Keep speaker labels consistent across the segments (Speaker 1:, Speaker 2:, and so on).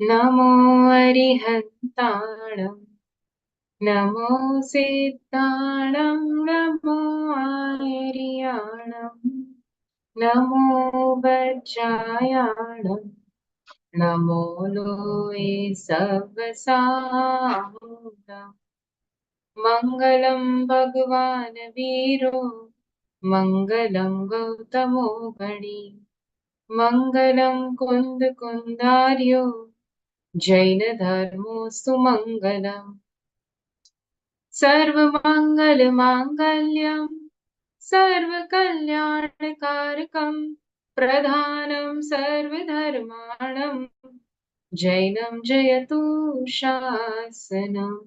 Speaker 1: नमो अरिहन्ताणं नमो सिद्धाणं नमो आर्याणं नमो वज्रायाणं नमो लोये सवसाहुणम् मङ्गलं भगवान् वीरो मङ्गलं गौतमो गणी मङ्गलं कुन्दकुन्दार्यो जैनधर्मोऽस्तु मङ्गलम् सर्वमङ्गलमाङ्गल्यं सर्वकल्याणकारकं प्रधानं सर्वधर्माणं जैनं जयतु शासनम्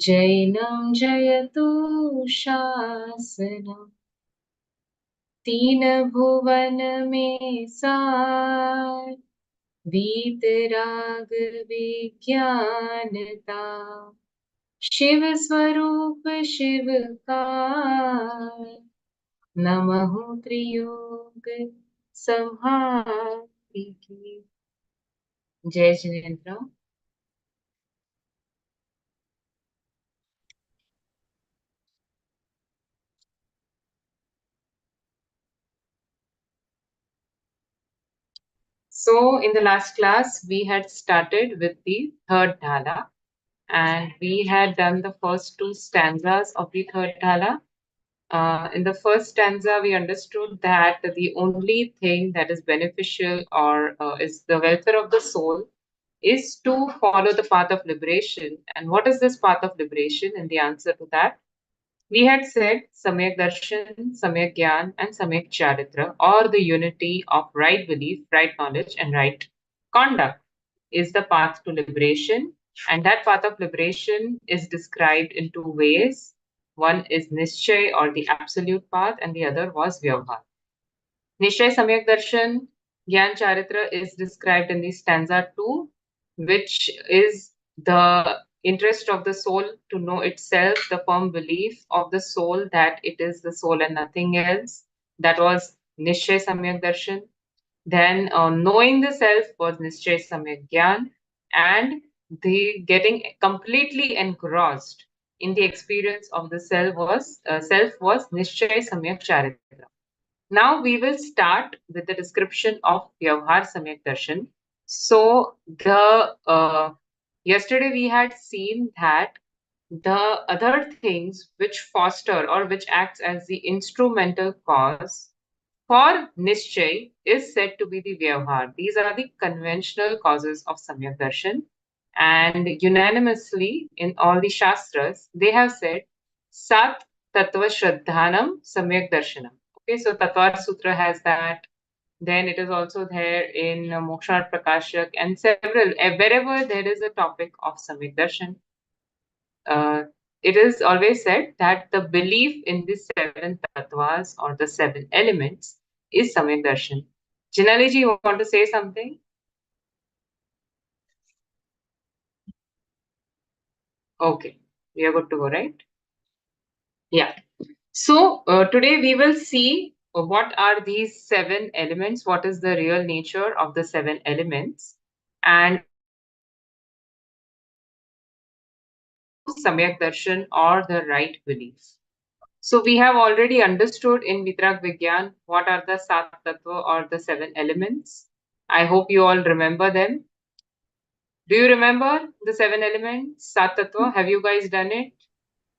Speaker 1: जैनं जयतु शासनम् तीन भुवन में सार वीतराग विज्ञानता शिव स्वरूप शिव का नमः त्रियोग संहारी की जय Jinendra. So in the last class we had started with the third dhala and we had done the first two stanzas of the third dhala. In the first stanza, we understood that the only thing that is beneficial or is the welfare of the soul is to follow the path of liberation. And what is this path of liberation? And the answer to that, we had said Samyak Darshan, Samyak Gyan, and Samyak Charitra, or the unity of right belief, right knowledge, and right conduct, is the path to liberation. And that path of liberation is described in two ways. One is Nischay or the absolute path, and the other was Vyavhar. Nischay Samyak Darshan, Gyan Charitra is described in the stanza 2, which is the interest of the soul to know itself, the firm belief of the soul that it is the soul and nothing else. That was Nischay Samyak Darshan. Then knowing the self was Nischay Samyak Gyan, and the getting completely engrossed in the experience of the self was Nischay Samyak Charitra. Now we will start with the description of Vyavhar Samyak Darshan. So yesterday we had seen that the other things which foster or which acts as the instrumental cause for Nischay is said to be the Vyavhar. These are the conventional causes of Samyak Darshan. And unanimously in all the Shastras, they have said Sat Tattva Shraddhanam Samyak Darshanam. Okay, so Tattvar Sutra has that. Then it is also there in Moksha Prakashak and several, wherever there is a topic of Samyak Darshan. It is always said that the belief in the seven tattvas or the seven elements is Samyak Darshan. Jinali ji, you want to say something? Okay, we are good to go, right? Yeah. So today we will see what are these seven elements, what is the real nature of the seven elements, and Samyak Darshan or the right belief. So we have already understood in Vitrag Vigyan what are the Sat Tattva or the seven elements. I hope you all remember them. Do you remember the seven elements, Sat Tattva? Have you guys done it?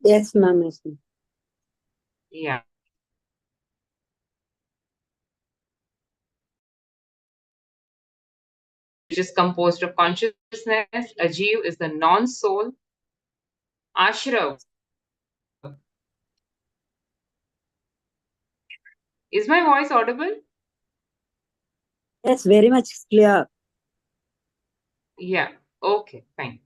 Speaker 2: Yes, ma'am.
Speaker 1: Yeah. Which is composed of consciousness. Ajiv is the non-soul. Ashrav. Is my voice audible?
Speaker 2: Yes, very much clear.
Speaker 1: Yeah. Okay, fine.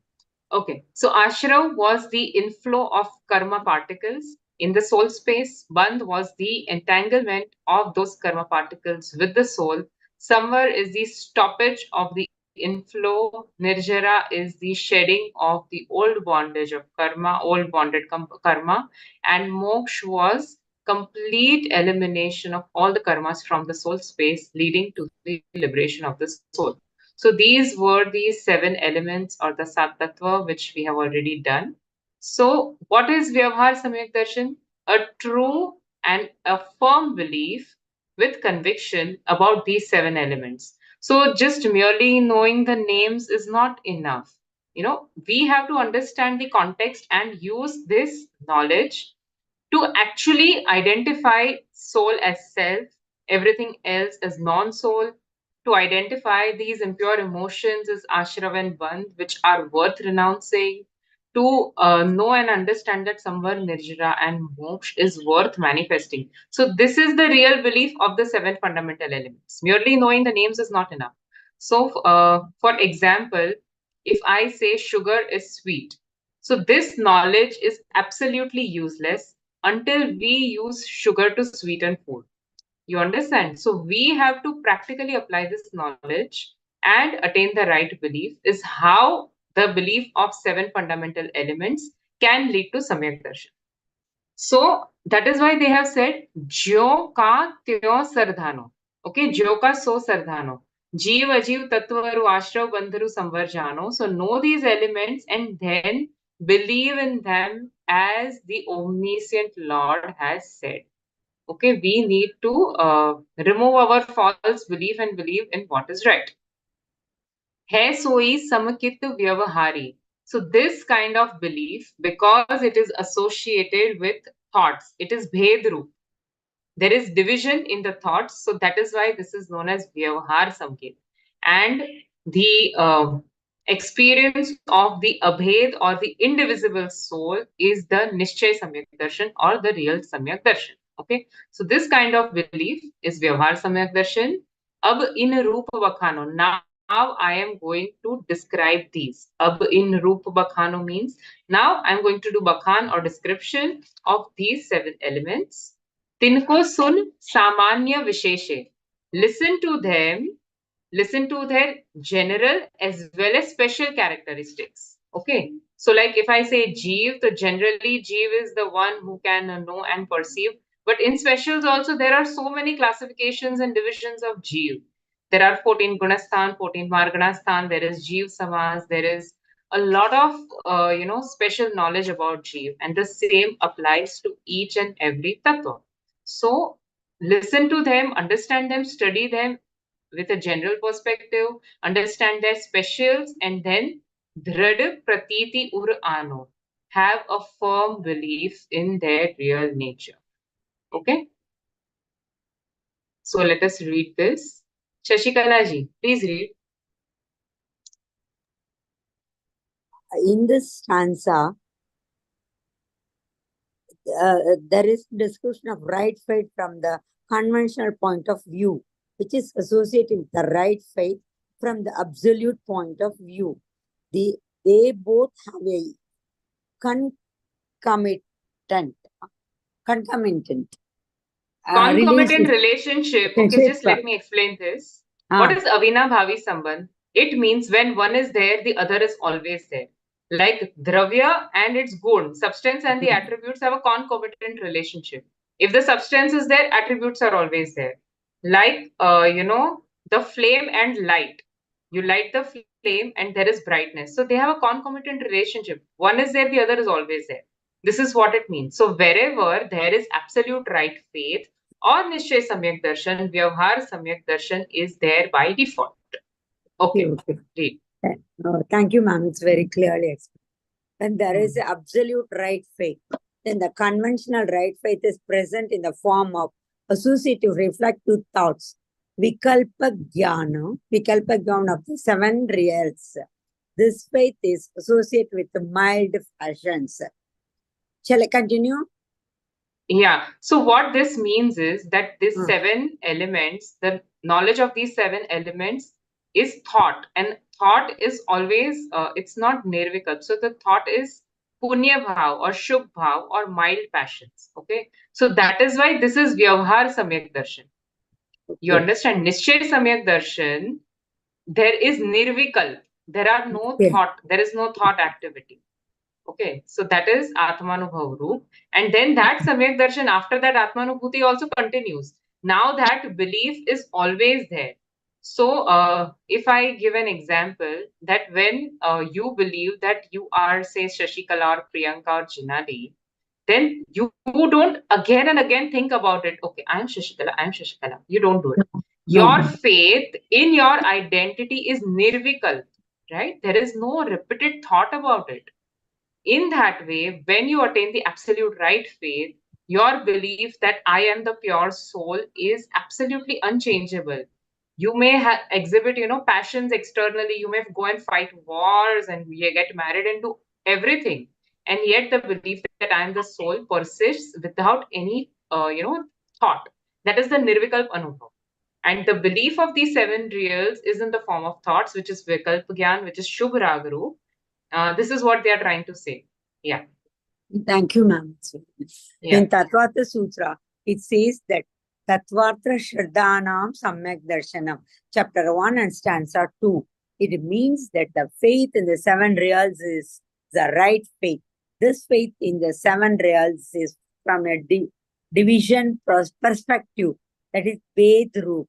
Speaker 1: Okay. So Ashrav was the inflow of karma particles in the soul space. Bandh was the entanglement of those karma particles with the soul. Samvar is the stoppage of the inflow. Nirjara is the shedding of the old bondage of karma, old bonded karma. And Moksha was complete elimination of all the karmas from the soul space, leading to the liberation of the soul. So these were the 7 elements or the Sat Tattva, which we have already done. So what is Vyavhar Samyak Darshan? A true and a firm belief with conviction about these 7 elements. So just merely knowing the names is not enough. We have to understand the context and use this knowledge to actually identify soul as self, everything else as non soul, to identify these impure emotions as ashrav and bandh, which are worth renouncing, to know and understand that samvar, nirjara, and moksha is worth manifesting. So, this is the real belief of the 7 fundamental elements. Merely knowing the names is not enough. So, for example, if I say sugar is sweet, so this knowledge is absolutely useless until we use sugar to sweeten food. You understand? So we have to practically apply this knowledge and attain the right belief, is how the belief of 7 fundamental elements can lead to Samyak Darshan. So that is why they have said, Jyo ka tyo sardhano. Okay, Jyo ka so sardhano. Jeev ajiv tattvaru ashrav bandharu samvarjano. So know these elements and then believe in them as the omniscient Lord has said. Okay, we need to remove our false belief and believe in what is right. है सोई समकित व्यवहारी. So this kind of belief, because it is associated with thoughts, it is bhed roop. There is division in the thoughts, so that is why this is known as vyavhar samket. And the experience of the abhed or the indivisible soul is the nishchay samyak darshan or the real samyak darshan. Okay, so this kind of belief is vyavhar samyak darshan. Ab in roop vakhano. Now I am going to describe these. Ab in roop bakhano means now I'm going to do bakhan or description of these 7 elements. Tinko sun samanya visheshe. Listen to them, listen to their general as well as special characteristics. Okay. So like if I say Jeev, so generally Jeev is the one who can know and perceive. But in specials also there are so many classifications and divisions of Jeev. There are 14 Gunasthan, 14 Marganasthan, there is Jeev Samas, there is a lot of special knowledge about Jeev, and the same applies to each and every tattva. So listen to them, understand them, study them with a general perspective, understand their specials, and then dhrad pratiti ur ano, have a firm belief in their real nature. Okay? So let us read this. Shashikala ji, please read.
Speaker 2: In this stanza, there is discussion of right faith from the conventional point of view, which is associated with the right faith from the absolute point of view. They both have a concomitant
Speaker 1: Concomitant relationship. Okay, just let me explain this. What is Avina Bhavi Sambandh? It means when one is there, the other is always there. Like Dravya and its gun, substance and the attributes have a concomitant relationship. If the substance is there, attributes are always there. Like, the flame and light. You light the flame and there is brightness. So they have a concomitant relationship. One is there, the other is always there. This is what it means. So wherever there is absolute right faith or Nishchay Samyak Darshan, Vyavhar Samyak Darshan is there by default. Okay. Read.
Speaker 2: Thank you, ma'am. It's very clearly explained. When there is absolute right faith, then the conventional right faith is present in the form of associative reflective thoughts. Vikalpa Jnana of the 7 reals. This faith is associated with the mild passions. Shall I continue?
Speaker 1: Yeah. So what this means is that these 7 elements, the knowledge of these 7 elements is thought, and thought is always, it's not nirvikat. So the thought is punya bhav or shubh bhav or mild passions. Okay. So that is why this is Vyavhar Samyak Darshan. You understand? Nishchay Samyak Darshan, there is nirvikal. There are no thought. There is no thought activity. Okay, so that is Atmanubhav Roop. And then that Samyak Darshan, after that Atmanubhuti also continues. Now that belief is always there. So, if I give an example that when you believe that you are, say, Shashikala or Priyanka or Jinali, then you don't again and again think about it. Okay, I am Shashikala, I am Shashikala. You don't do it.
Speaker 2: No.
Speaker 1: Your faith in your identity is nirvikal, right? There is no repeated thought about it. In that way, when you attain the absolute right faith, your belief that I am the pure soul is absolutely unchangeable. You may exhibit, passions externally. You may go and fight wars and you get married and do everything. And yet the belief that I am the soul persists without any, thought. That is the Nirvikalp Anubhav. And the belief of these seven reals is in the form of thoughts, which is Vikalp Gyan, which is Shubh Ragaru. This is what they are trying to say. Yeah.
Speaker 2: Thank you, ma'am.
Speaker 1: Yeah.
Speaker 2: In Tattvata Sutra, it says that Tattvatra Shraddhanam Samyak Darshanam, chapter 1 and stanza 2. It means that the faith in the seven reals is the right faith. This faith in the seven reals is from a division perspective, that is Vedru.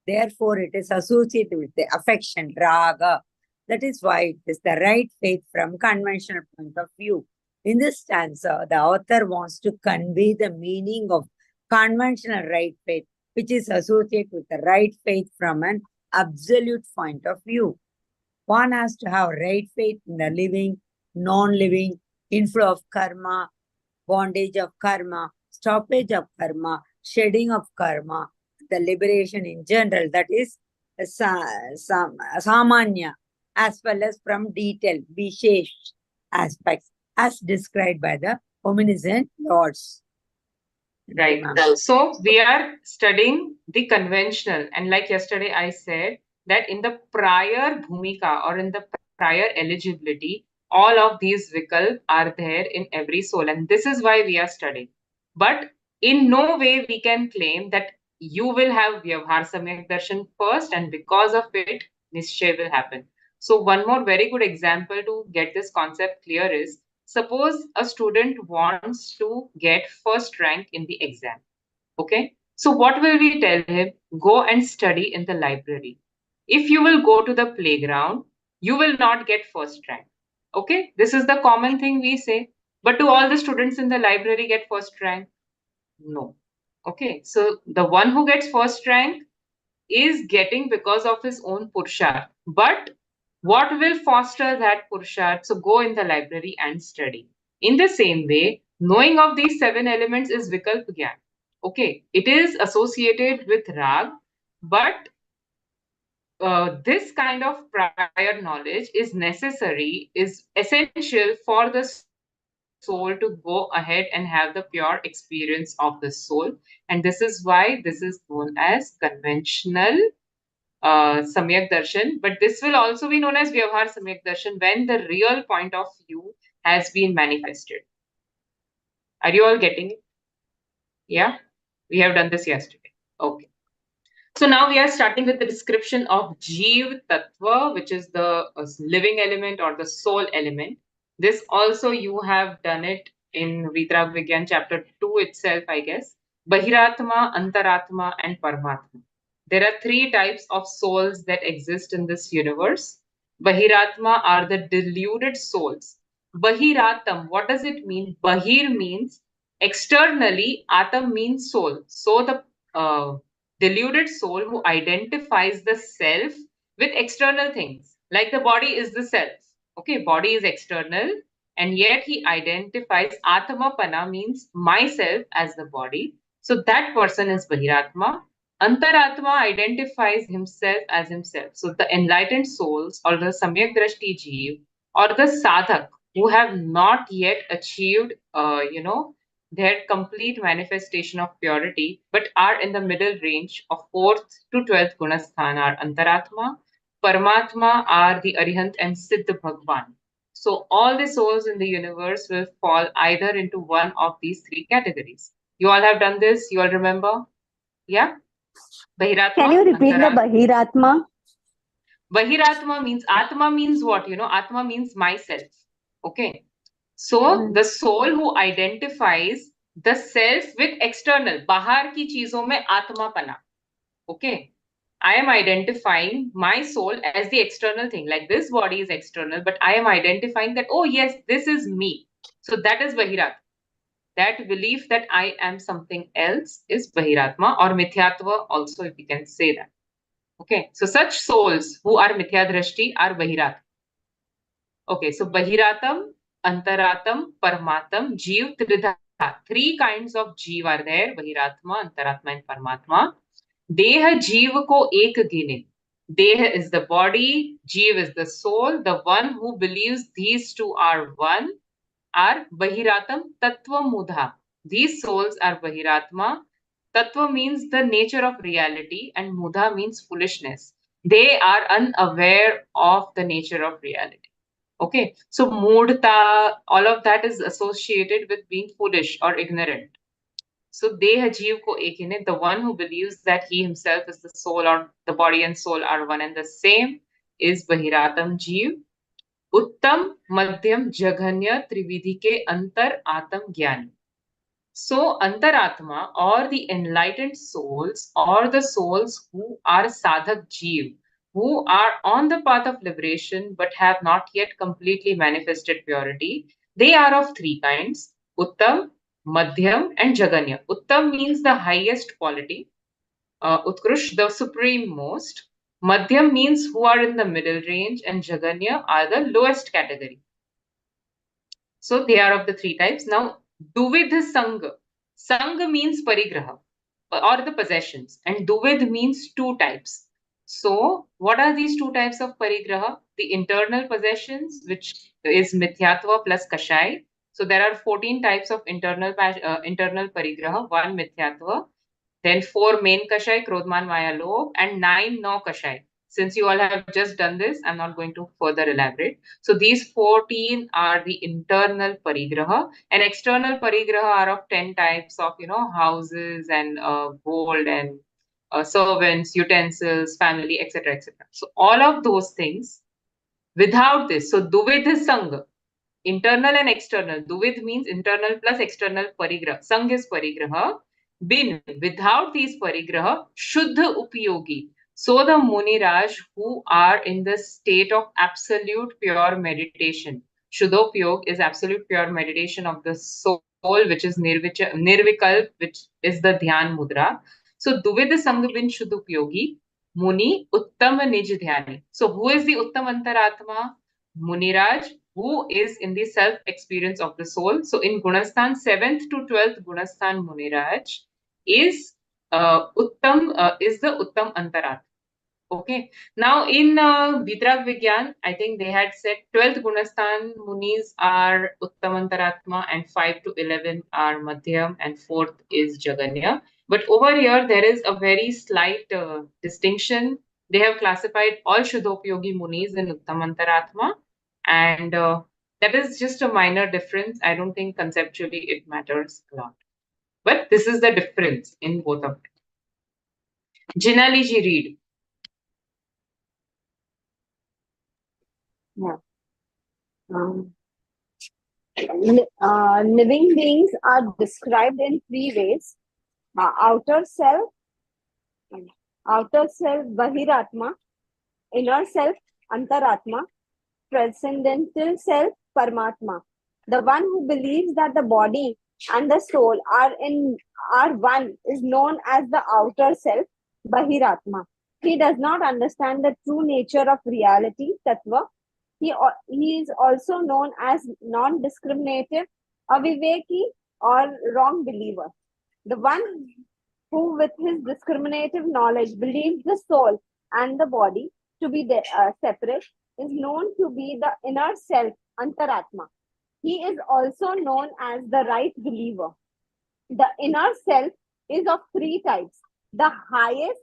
Speaker 2: Therefore, it is associated with the affection, raga. That is why it is the right faith from conventional point of view. In this stanza, the author wants to convey the meaning of conventional right faith, which is associated with the right faith from an absolute point of view. One has to have right faith in the living, non-living, inflow of karma, bondage of karma, stoppage of karma, shedding of karma, the liberation in general, that is samanya, as well as from detailed, vishesh aspects, as described by the omniscient lords.
Speaker 1: Right. So we are studying the conventional, and like yesterday I said that in the prior bhumika or in the prior eligibility, all of these vikalp are there in every soul, and this is why we are studying. But in no way we can claim that you will have Vyavhar Samyak Darshan first, and because of it, Nischay will happen. So one more very good example to get this concept clear is, suppose a student wants to get first rank in the exam. Okay. So what will we tell him? Go and study in the library. If you will go to the playground, you will not get first rank. Okay. This is the common thing we say. But do all the students in the library get first rank? No. Okay. So the one who gets first rank is getting because of his own purusharth. But what will foster that purusharth? So go in the library and study. In the same way, knowing of these seven elements is Vikalp Gyan. Okay, it is associated with Rag, but this kind of prior knowledge is necessary, is essential for the soul to go ahead and have the pure experience of the soul. And this is why this is known as conventional Samyak Darshan, but this will also be known as Vyavhar Samyak Darshan when the real point of view has been manifested. Are you all getting it? Yeah? We have done this yesterday. Okay. So now we are starting with the description of Jeev Tattva, which is the living element or the soul element. This also you have done it in Vitrag Vigyan chapter 2 itself, I guess. Bahiratma, Antaratma, and Paramatma. There are three types of souls that exist in this universe. Bahiratma are the deluded souls. Bahiratam, what does it mean? Bahir means externally, Atam means soul. So the deluded soul who identifies the self with external things, like the body is the self. Okay, body is external, and yet he identifies Atmapana means myself as the body. So that person is Bahiratma. Antaratma identifies himself as himself. So the enlightened souls or the Samyak Drashti Jeev or the Sadhak who have not yet achieved, their complete manifestation of purity, but are in the middle range of 4th to 12th Gunasthan are Antaratma, Paramatma are the Arihant and Siddha Bhagwan. So all the souls in the universe will fall either into one of these three categories. You all have done this, you all remember? Yeah? Bahiratma,
Speaker 3: Can you repeat the Bahiratma?
Speaker 1: Bahiratma means Atma means what? Atma means myself. Okay. So the soul who identifies the self with external, bahar ki cheezon mein atma pana. Okay. I am identifying my soul as the external thing. Like this body is external, but I am identifying that, oh yes, this is me. So that is Bahirat. That belief that I am something else is Bahiratma or Mithyatva also, if we can say that. Okay, so such souls who are Mithyadrishti are Bahirat. Okay, so Bahiratam, Antaratam, Paramatam, Jeev, Tridha. Three kinds of Jeev are there, Bahiratma, Antaratma and Paramatma. Deha Jeev ko ek gine. Deha is the body, Jeev is the soul. The one who believes these two are one are Bahiratam Tattva Mudha. These souls are Bahiratma. Tattva means the nature of reality and Mudha means foolishness. They are unaware of the nature of reality. Okay, so Murdta, all of that is associated with being foolish or ignorant. So Deha Jeev ko ek hai, the one who believes that he himself is the soul or the body and soul are one and the same is Bahiratam Jeev. Uttam, Madhyam, Jaghanya, Trividhi ke Antar Atam Gyani. So Antaratma or the enlightened souls or the souls who are Sadhak Jeev, who are on the path of liberation but have not yet completely manifested purity, they are of three kinds, Uttam, Madhyam and Jaganya. Uttam means the highest quality, Utkrush, the supreme most. Madhyam means who are in the middle range and Jaganya are the lowest category. So they are of the three types. Now, Duvidh Sangha. Sangha means parigraha or the possessions, and Duvidh means two types. So, what are these two types of parigraha? The internal possessions, which is mithyatva plus kashai. So, there are 14 types of internal parigraha, one mithyatva, then 4 main kashai, Krodman, Maya, Lobh, and 9 no kashai. Since you all have just done this, I'm not going to further elaborate. So these 14 are the internal parigraha, and external parigraha are of 10 types of, houses and gold and servants, utensils, family, etc., etc. So all of those things, without this, so Duvidh Sangha, internal and external. Duvidh means internal plus external parigraha. Sang is parigraha. Bin, without these parigraha, Shuddha Upyogi. So the Muniraj who are in the state of absolute pure meditation. Shuddhopyog is absolute pure meditation of the soul, which is Nirvikalp, which is the Dhyan Mudra. So Duvidha Sangha bin Shuddhopyogi, Muni Uttama Nij Dhyani. So who is the Uttam Antaratma? Muniraj, who is in the self-experience of the soul. So in Gunastan, 7th to 12th Gunastan Muniraj is is the Uttam Antarat. Okay. Now in Vitrag Vigyan, I think they had said 12th Gunastan Munis are Uttam Antaratma and 5 to 11 are Madhyam and 4th is Jaganya. But over here, there is a very slight distinction. They have classified all Shuddhopyogi Munis in Uttam Antaratma, and that is just a minor difference. I don't think conceptually it matters a lot. But this is the difference in both of them. Jinali ji, read.
Speaker 3: Yeah. Living beings are described in three ways: outer self, Bahiratma; inner self, Antaratma; transcendental self, Paramatma. The one who believes that the body and the soul are one is known as the outer self, Bahiratma. He does not understand the true nature of reality, Tattva. He is also known as non-discriminative, aviveki, or wrong believer. The one who with his discriminative knowledge believes the soul and the body to be separate is known to be the inner self, Antaratma. He is also known as the right believer. The inner self is of three types: the highest,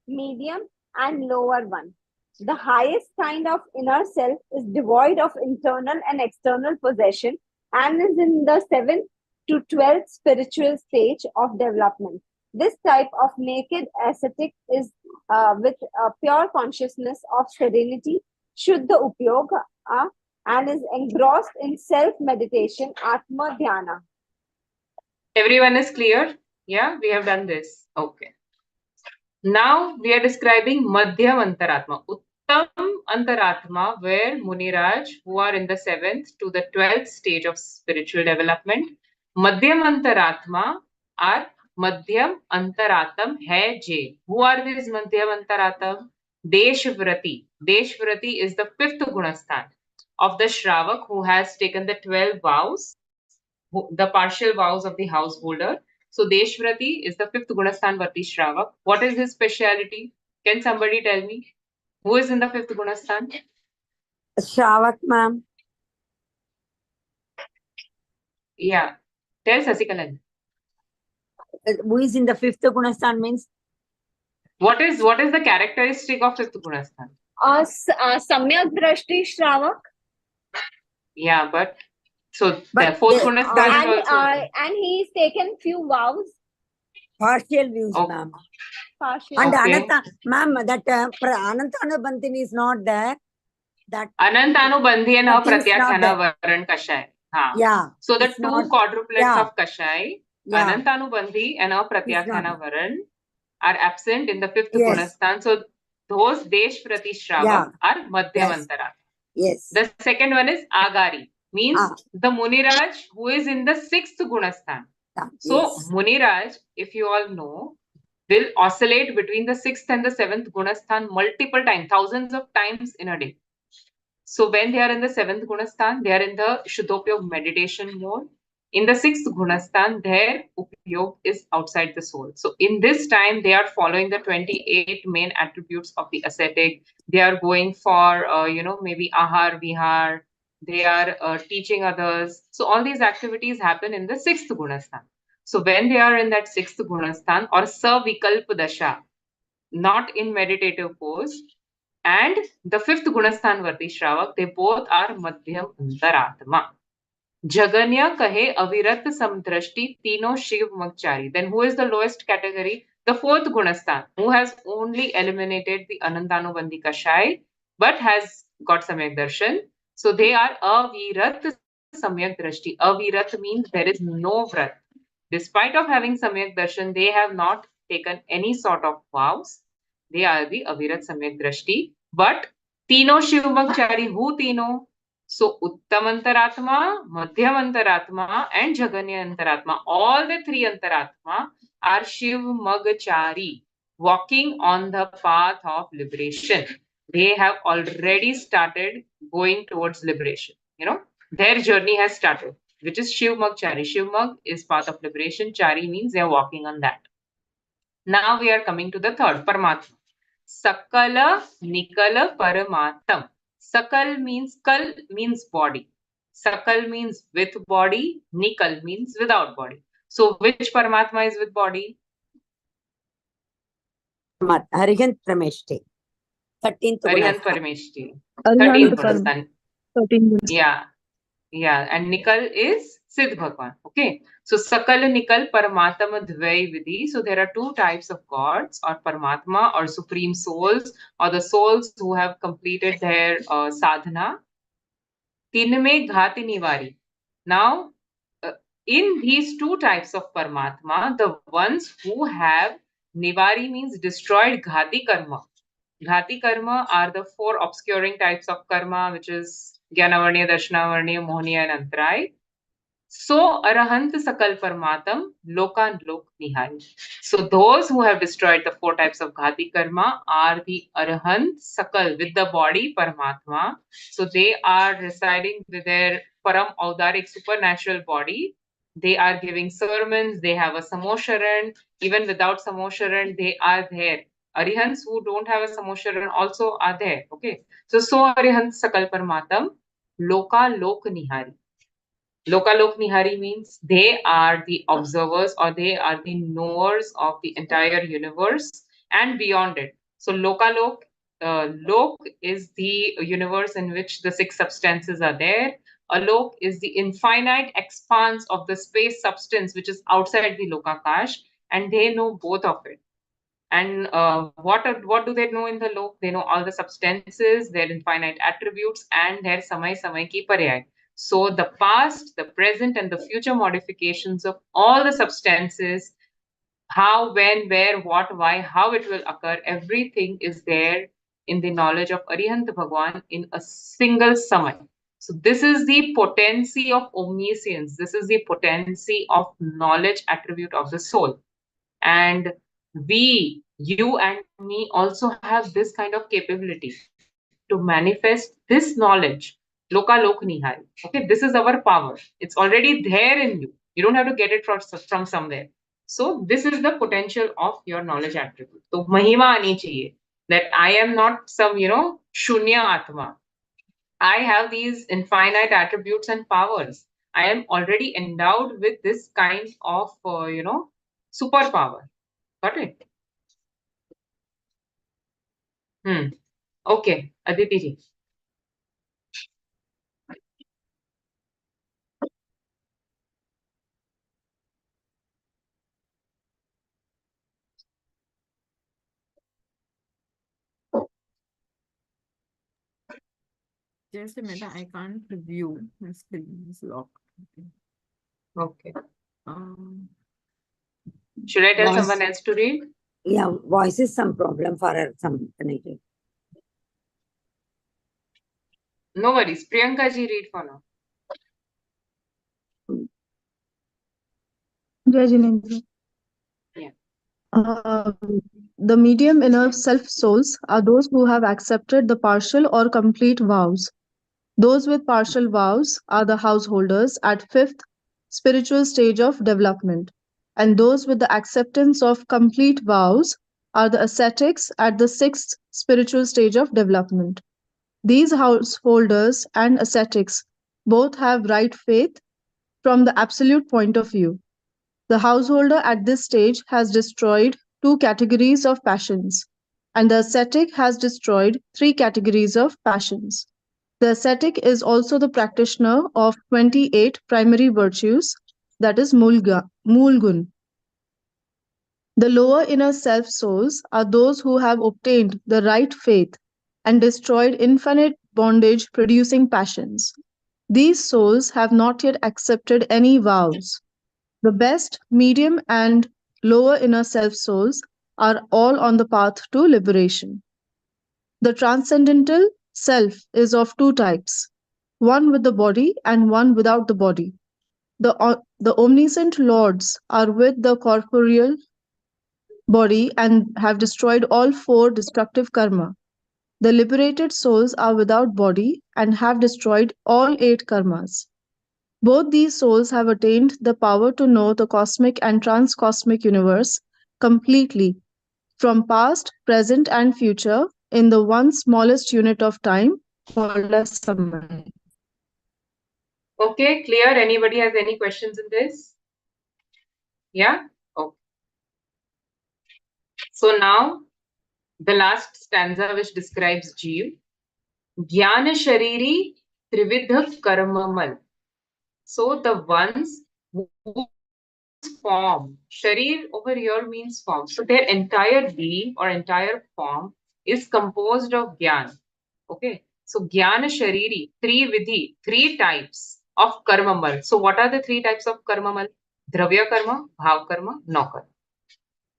Speaker 3: medium, and lower one. The highest kind of inner self is devoid of internal and external possession and is in the 7th to 12th spiritual stage of development. This type of naked ascetic is with a pure consciousness of serenity, Shuddha Upyoga, and is engrossed in self-meditation, Atma Dhyana.
Speaker 1: Everyone is clear? Yeah, we have done this. Okay. Now we are describing Madhyam Antaratma, Uttam Antaratma, where Muniraj, who are in the 7th to the 12th stage of spiritual development, Madhyam Antaratma are Madhyam Antaratam hai je. Who are these Madhyam Antaratam? Deshvrati. Deshvrati is the 5th Gunasthan of the Shravak who has taken the 12 vows, the partial vows of the householder. So Deshvrati is the 5th Gunasthan Varti Shravak. What is his speciality? Can somebody tell me? Who is in the 5th Gunasthan?
Speaker 2: Shravak, ma'am.
Speaker 1: Yeah. Tell Sasikalan.
Speaker 2: Who is in the 5th Gunastan means?
Speaker 1: What is the characteristic of 5th Gunasthan?
Speaker 3: Samyak Drashti Shravak.
Speaker 1: Yeah, but so
Speaker 2: But
Speaker 1: the 4th
Speaker 2: they-
Speaker 1: Gunasthan is also
Speaker 3: and he's taken few vows.
Speaker 2: partial views,
Speaker 1: Oh.
Speaker 2: ma'am.
Speaker 3: Partial.
Speaker 2: And
Speaker 1: Okay.
Speaker 2: Ananta, ma'am, that Anantanubandhin is not there. That
Speaker 1: Anantanubandhi and
Speaker 2: that is not
Speaker 1: Pratyakhyana
Speaker 2: there.
Speaker 1: Varan Kashai. Ha.
Speaker 2: Yeah.
Speaker 1: So the
Speaker 2: it's
Speaker 1: two
Speaker 2: not,
Speaker 1: quadruplets
Speaker 2: yeah.
Speaker 1: of Kashai,
Speaker 2: Yeah.
Speaker 1: Anantanubandhi and
Speaker 2: It's not.
Speaker 1: Pratyakhyana Varan, are absent in the 5th
Speaker 2: Yes.
Speaker 1: Gunasthan. So those Desh Prati Shravak
Speaker 2: Yeah.
Speaker 1: are Madhyam
Speaker 2: Yes.
Speaker 1: Antara.
Speaker 2: Yes.
Speaker 1: The second one is Agari, means
Speaker 2: Ah.
Speaker 1: the Muniraj who is in the 6th Gunasthan.
Speaker 2: Yeah.
Speaker 1: So
Speaker 2: Yes.
Speaker 1: Muniraj, if you all know, will oscillate between the 6th and the 7th Gunasthan multiple times, thousands of times in a day. So when they are in the 7th Gunasthan, they are in the Shuddhopyog meditation mode. In the 6th Gunasthan, their Upyog is outside the soul. So in this time, they are following the 28 main attributes of the ascetic. They are going for, maybe Ahar, Vihar. They are teaching others. So all these activities happen in the 6th Gunasthan. So when they are in that 6th Gunasthan or Savikalpa Dasha, not in meditative pose, and the 5th Gunasthan Varti Shravak, they both are Madhyam Antaratma. Jaganya kahe avirat samdrashti tino shiv magchari. Then who is the lowest category? The 4th Gunasthan, who has only eliminated the Anantanubandhi Kashai, but has got Samyak Darshan. So they are avirat Samyak Drashti. Avirat means there is no vrat. Despite of having Samyak Darshan, they have not taken any sort of vows. They are the Avirat Samyak Drashti. But Tino Shiv Magchari, who Tino? So Uttam Antaratma, Madhyam Antaratma, and Jaganya Antaratma, all the three Antaratma are Shiv Magchari, walking on the path of liberation. They have already started going towards liberation. Their journey has started, which is Shiv Magchari. Shiv Mag is path of liberation. Chari means they are walking on that. Now we are coming to the third, Paramatma. Sakala Nikala Paramatam. Sakal means kal means body. Sakal means with body. Nikal means without body. So which Paramatma is with body?
Speaker 2: Arihant Prameshti. 13th
Speaker 1: Arihant
Speaker 2: Gunasthan.
Speaker 1: Parameshti. 13th Gunasthan.
Speaker 4: 13.
Speaker 1: Yeah. Yeah, and Nikal is Siddh Bhagwan. Okay, so Sakal Nikal Paramatma Dvai Vidhi. So there are two types of gods or Paramatma or supreme souls or the souls who have completed their sadhana. Tinme Ghati Nivari. Now, in these two types of Paramatma, the ones who have Nivari means destroyed Ghati Karma. Ghati karma are the four obscuring types of karma, which is Gyanavarniya, Darshanavarniya, Mohniya, and Antarai. So, Arahant Sakal Parmatam, Lokan Lok Nihari. So, those who have destroyed the four types of Ghati karma are the Arahant Sakal with the body Paramatma. So, they are residing with their Param Audarik supernatural body. They are giving sermons, they have a Samosharan. Even without Samosharan, they are there. Arihants who don't have a Samosharan also are there. Okay. So Arihant Sakal Parmatam, Loka Lok Nihari. Lokalok Nihari means they are the observers or they are the knowers of the entire universe and beyond it. So Lokalok, Lok is the universe in which the six substances are there. Alok is the infinite expanse of the space substance which is outside the Lokakash, and they know both of it. And what do they know in the lok? They know all the substances, their infinite attributes, and their samay ki paryay. So the past, the present, and the future modifications of all the substances how, when, where, what, why, how it will occur, everything is there in the knowledge of Arihant Bhagwan in a single samay. So this is the potency of omniscience. This is the potency of knowledge attribute of the soul. And we, you and me also have this kind of capability to manifest this knowledge. Loka lok nihai. Okay, this is our power. It's already there in you. You don't have to get it from somewhere. So this is the potential of your knowledge attribute. So mahima aani chahiye that I am not some, shunya atma. I have these infinite attributes and powers. I am already endowed with this kind of, superpower. Got it? Okay, Aditi ji.
Speaker 4: Just a minute, I can't view. My screen is locked.
Speaker 1: Okay.
Speaker 4: Um,
Speaker 1: Should I tell
Speaker 2: Voice.
Speaker 1: someone else to read?
Speaker 2: Yeah, voice is some problem for her, some connected.
Speaker 1: No worries. Priyanka ji, read for now.
Speaker 5: Jai Jinendra.
Speaker 1: Yeah.
Speaker 5: The medium inner self souls are those who have accepted the partial or complete vows. Those with partial vows are the householders at fifth spiritual stage of development, and those with the acceptance of complete vows are the ascetics at the sixth spiritual stage of development. These householders and ascetics both have right faith from the absolute point of view. The householder at this stage has destroyed two categories of passions, and the ascetic has destroyed three categories of passions. The ascetic is also the practitioner of 28 primary virtues, that is Mulgun. The lower inner self souls are those who have obtained the right faith and destroyed infinite bondage producing passions. These souls have not yet accepted any vows. The best, medium, and lower inner self souls are all on the path to liberation. The transcendental self is of two types, one with the body and one without the body. The omniscient lords are with the corporeal body and have destroyed all four destructive karma. The liberated souls are without body and have destroyed all 8 karmas. Both these souls have attained the power to know the cosmic and transcosmic universe completely, from past, present, and future, in the one smallest unit of time called as Samay.
Speaker 1: Okay, clear? Anybody has any questions in this? Yeah? Okay. So now, the last stanza which describes Jeev. Jnana Shariri Trividha Karmamal. So the ones whose form, Sharir over here means form. So their entire being or entire form is composed of Gyan. Okay. So Jnana Shariri, three types of Karmamal. So what are the three types of Karmamal? Dravya Karma, Bhav Karma, No Karma.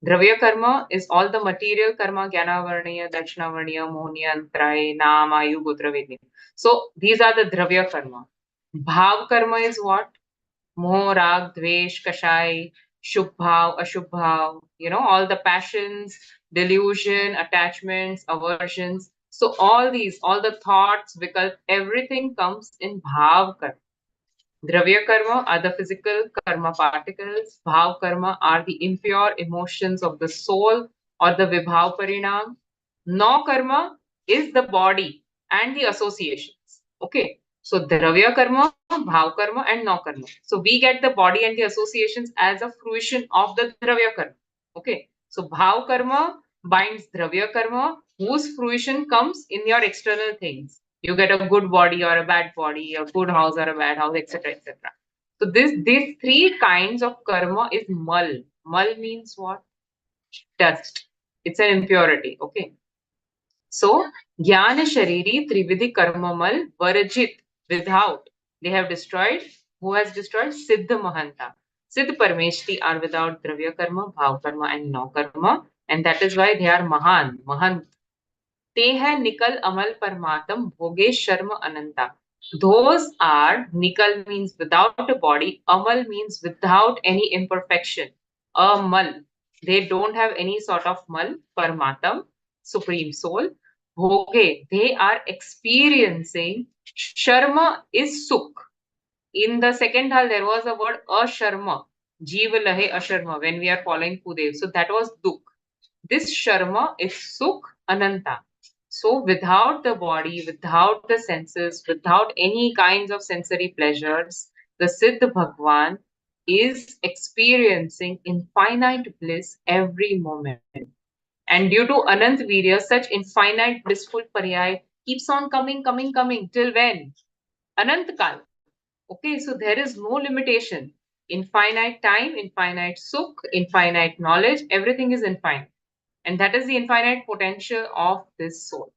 Speaker 1: Dravya karma is all the material karma, Jnana Varniya, Dakshina Varniya, Mohniya, Antraye, Nam, Ayu, Gotra, Vedya. So these are the Dravya karma. Bhav karma is what? Moh, Rag, Dvesh, Kashai, Shubh Bhav, Ashubh Bhav, all the passions, delusion, attachments, aversions. So all the thoughts, because everything comes in Bhav karma. Dravya karma are the physical karma particles. Bhav karma are the impure emotions of the soul or the vibhav parinam. No karma is the body and the associations. Okay. So dravya karma, bhav karma, and no karma. So we get the body and the associations as a fruition of the dravya karma. Okay. So bhav karma binds dravya karma, whose fruition comes in your external things. You get a good body or a bad body, a good house or a bad house, etc., etc. So these three kinds of karma is mal. Mal means what? Dust. It's an impurity. Okay. So jnana shariri trividhi karma mal varajit, without. They have destroyed. Who has destroyed? Siddha Mahanta. Siddh Parmeshti are without Dravya Karma, Bhav Karma, and No Karma, and that is why they are Mahan, Mahant. Te hai Nikal Amal Parmatam Bhoge Sharma Ananta. Those are, Nikal means without a body, Amal means without any imperfection. Amal. They don't have any sort of mal, Parmatam, Supreme Soul. Bhoge. They are experiencing. Sharma is Sukh. In the second hal, there was a word asharma, jeev lahe asharma, when we are following Kudev. So that was dukh. This sharma is sukh ananta. So without the body, without the senses, without any kinds of sensory pleasures, the Siddh Bhagwan is experiencing infinite bliss every moment. And due to Anant Virya, such infinite blissful paryay keeps on coming till when? Anant Kal. Okay, so there is no limitation. Infinite time, infinite sukh, infinite knowledge, everything is infinite. And that is the infinite potential of this soul.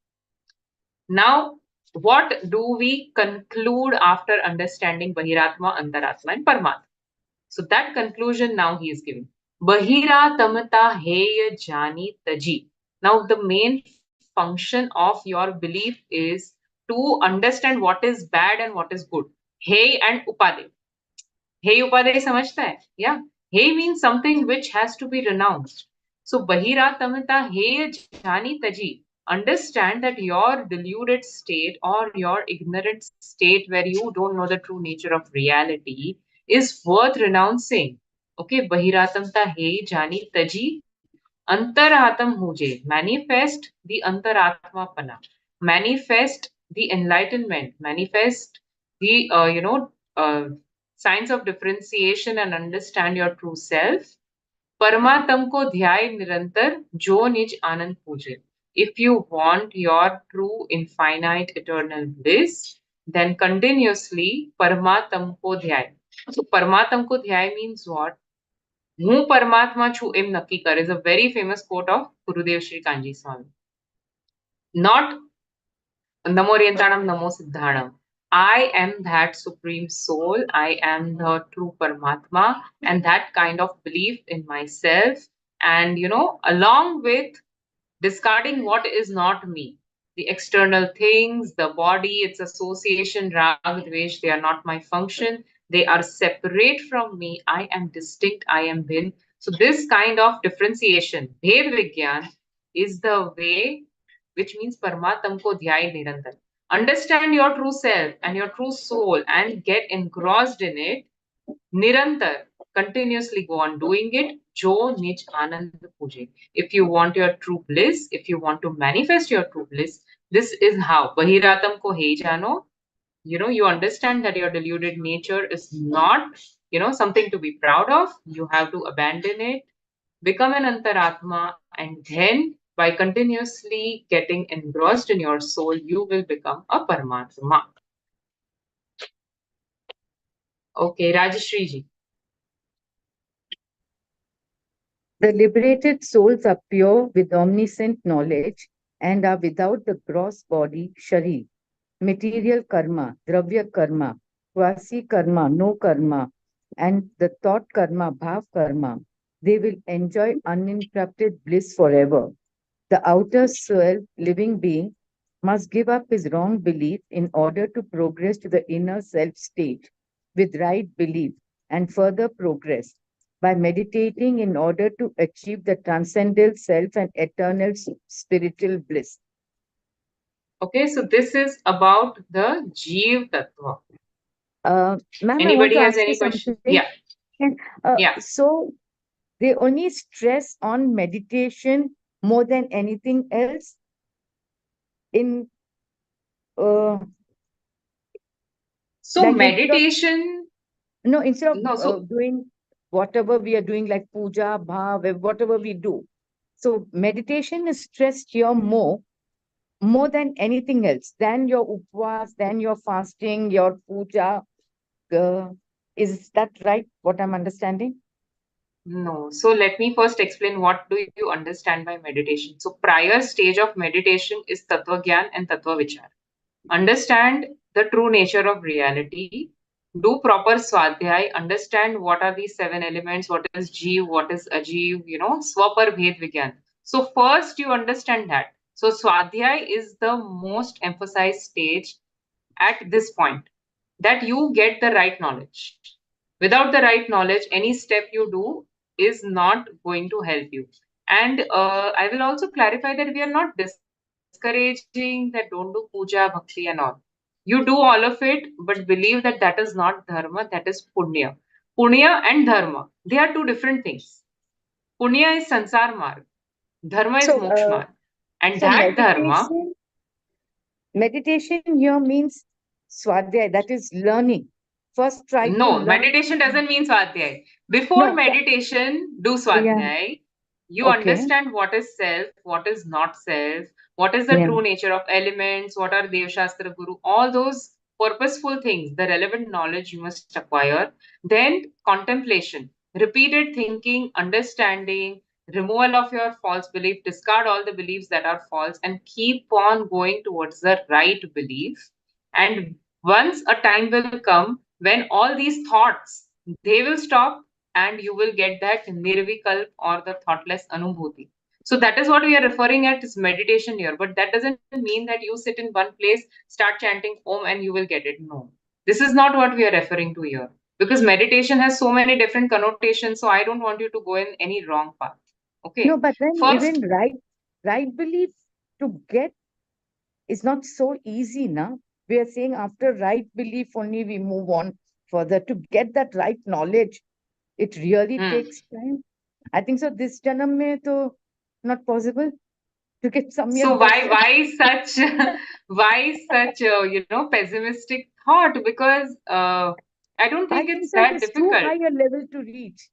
Speaker 1: Now, what do we conclude after understanding Bahiratma, Antaratma, and Paramatma? So that conclusion now he is giving. Bahiratamata heya jani taji. Now, the main function of your belief is to understand what is bad and what is good. Hey and upade. Hey Upadhyay samajhta hai? Yeah. Hey means something which has to be renounced. So Bahiratamita Hey Jani Taji. Understand that your deluded state or your ignorant state where you don't know the true nature of reality is worth renouncing. Okay, Bahiratamta Hey Jani Taji. Antaratam Huje. Manifest the Antaratma Pana. Manifest the enlightenment. Manifest the signs of differentiation and understand your true self. Parmatam ko dhyay nirantar jo nij anand puje. If you want your true infinite eternal bliss, then continuously Parmatam ko dhyay. So Parmatam ko dhyay means what? હું પરમાત્મા છું એમ નક્કી કરે is a very famous quote of Gurudev Sri Kanji Swami. Not Namo Orientanam, Namo Siddhanam. I am that supreme soul. I am the true Paramatma, and that kind of belief in myself. And, along with discarding what is not me, the external things, the body, its association, rag, dvesh, they are not my function. They are separate from me. I am distinct. I am bin. So this kind of differentiation, Bhed Vigyan, is the way, which means Parmatam ko dhyay nirantar. Understand your true self and your true soul and get engrossed in it. Nirantar, continuously go on doing it. Jo Nij Anand Puje. If you want your true bliss, if you want to manifest your true bliss, this is how. Bahiratam ko he jano. You understand that your deluded nature is not, something to be proud of. You have to abandon it, become an Antaratma, and then by continuously getting engrossed in your soul, you will become a Paramatma. Okay, Rajashri ji.
Speaker 6: The liberated souls are pure with omniscient knowledge and are without the gross body, sharir, material karma, dravya karma, kvasi karma, no karma, and the thought karma, bhav karma. They will enjoy uninterrupted bliss forever. The outer self, living being, must give up his wrong belief in order to progress to the inner self state with right belief and further progress by meditating in order to achieve the transcendental self and eternal spiritual bliss.
Speaker 1: Okay, so this is about the Jeev Tattva.
Speaker 6: Ma'am,
Speaker 1: Anybody
Speaker 6: I want
Speaker 1: has
Speaker 6: to ask
Speaker 1: any
Speaker 6: you
Speaker 1: question?
Speaker 6: something.
Speaker 1: Yeah. Yeah.
Speaker 6: So they only stress on meditation more than anything else in
Speaker 1: So
Speaker 6: like
Speaker 1: meditation.
Speaker 6: instead
Speaker 1: No,
Speaker 6: of
Speaker 1: so
Speaker 6: doing whatever we are doing, like puja, bhav, whatever we do. So meditation is stressed here more than anything else, than your upvas, than your fasting, your puja. Is that right? What I'm understanding?
Speaker 1: no. So let me first explain what do you understand by meditation. So prior stage of meditation is Tattva Gyan and Tattva Vichar. Understand the true nature of reality. do proper swadhyay, understand what are these 7 elements, what is Jeev, what is Ajeev, Swapar Bhed Vigyan. So first you understand that. So swadhyay is the most emphasized stage at this point, that you get the right knowledge. Without the right knowledge, any step you do is not going to help you. And I will also clarify that we are not discouraging that don't do puja, bhakti and all. You do all of it, but believe that that is not dharma, that is punya. Punya and dharma, they are two different things. Punya is sansar marg, dharma is
Speaker 6: So,
Speaker 1: moksha marg. And
Speaker 6: so
Speaker 1: that dharma,
Speaker 6: meditation here means swadhyay, that is learning. First, try to
Speaker 1: no,
Speaker 6: learn.
Speaker 1: meditation doesn't mean swadhyay. Before
Speaker 6: No,
Speaker 1: meditation, do
Speaker 6: yeah,
Speaker 1: swadhyay. You
Speaker 6: okay,
Speaker 1: understand what is self, what is not self, what is the
Speaker 6: yeah.
Speaker 1: true nature of elements, what are Dev Shastra Guru, all those purposeful things, the relevant knowledge you must acquire. Then contemplation, repeated thinking, understanding, removal of your false belief, discard all the beliefs that are false, and keep on going towards the right belief. And once a time will come when all these thoughts, they will stop, and you will get that nirvikalp or the thoughtless anubhuti. So that is what we are referring at as meditation here. But that doesn't mean that you sit in one place, start chanting Om and you will get it. No. This is not what we are referring to here. Because meditation has so many different connotations. So I don't want you to go in any wrong path. Okay.
Speaker 6: No, but then
Speaker 1: First,
Speaker 6: even right belief to get is not so easy now. We are saying after right belief only we move on further. To get that right knowledge, it really takes time. I think so. This janam mein to not possible to get samyak
Speaker 1: so why
Speaker 6: darshan.
Speaker 1: why such why such pessimistic thought? Because I don't
Speaker 6: I
Speaker 1: think
Speaker 6: think
Speaker 1: it's
Speaker 6: so. It
Speaker 1: that
Speaker 6: is too
Speaker 1: difficult.
Speaker 6: high a level to reach.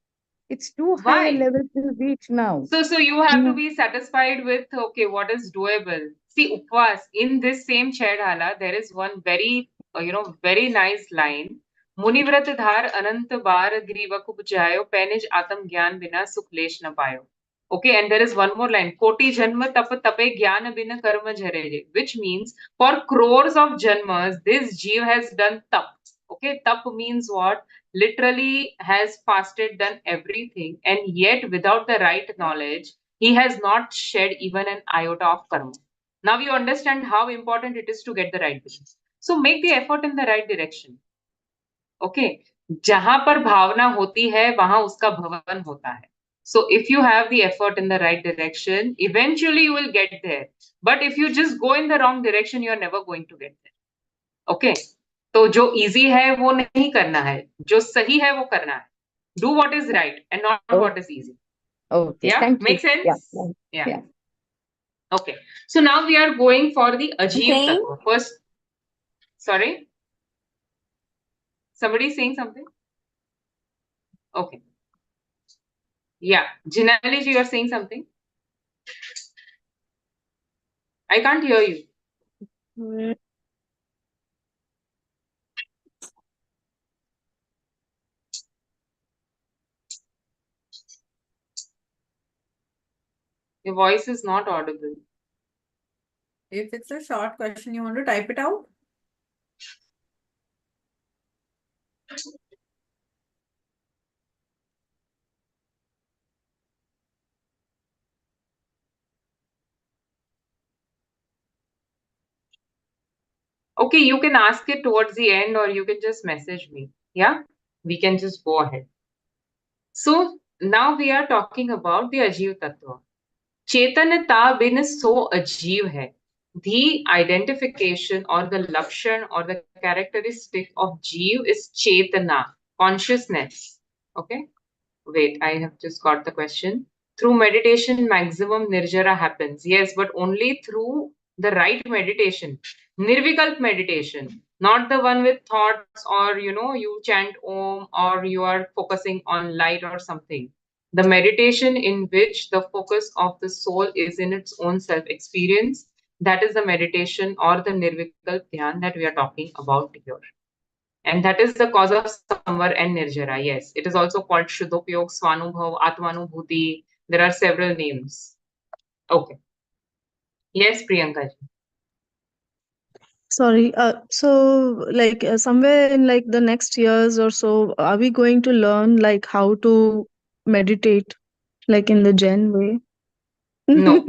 Speaker 6: It's too high a
Speaker 1: Why?
Speaker 6: level to reach now.
Speaker 1: So you have to
Speaker 6: Mm.
Speaker 1: be satisfied with, okay, what is doable. See, upvas in this same Chhah Dhala, there is one very very nice line. Munivrat dhar anant bar griva kupjayo penij atam gyan bina suklesh na payo. Okay, and there is one more line. Koti janma tap tape gyan bina karma jhareje, which means for crores of janmas, this jeev has done tap. Okay, tap means what? Literally has fasted, done everything, and yet without the right knowledge, he has not shed even an iota of karma. Now you understand how important it is to get the right belief. So make the effort in the right direction. Okay, जहां पर भावना होती है वहां उसका भवन होता है. So if you have the effort in the right direction, eventually you will get there. But if you just go in the wrong direction, you are never going to get there. Okay, तो जो easy है वो नहीं करना है, जो सही है वो करना है. Do what is right and not
Speaker 6: Oh,
Speaker 1: what is easy.
Speaker 6: okay.
Speaker 1: Yeah,
Speaker 6: Thank you.
Speaker 1: make sense?
Speaker 6: Yeah.
Speaker 1: Yeah.
Speaker 6: Yeah.
Speaker 1: Okay. So now we are going for the Ajeev
Speaker 3: Okay.
Speaker 1: Tattva. First, sorry? Somebody saying something? Okay. Yeah. Jinali ji, you are saying something? I can't hear you.
Speaker 3: Hmm.
Speaker 1: Your voice is not audible.
Speaker 4: If it's a short question, you want to type it out?
Speaker 1: Okay, you can ask it towards the end or you can just message me. Yeah? We can just go ahead. So now we are talking about the Ajeev Tattva. चेतनता बिन सो अजीव है. The identification or the lakshan or the characteristic of jeev is chetana, consciousness. Okay, wait, I have just got the question. Through meditation, maximum nirjara happens. Yes, but only through the right meditation. Nirvikalp meditation, not the one with thoughts or you chant om or you are focusing on light or something. The meditation in which the focus of the soul is in its own self experience, that is the meditation or the nirvikalp dhyan that we are talking about here. And that is the cause of samvar and nirjara. Yes, it is also called shuddhopyog, swanubhav, atmanubhuti. There are several names. Okay. Yes, Priyanka ji.
Speaker 5: Sorry. So like somewhere in like the next years or so, are we going to learn like how to meditate like in the Zen way?
Speaker 1: No,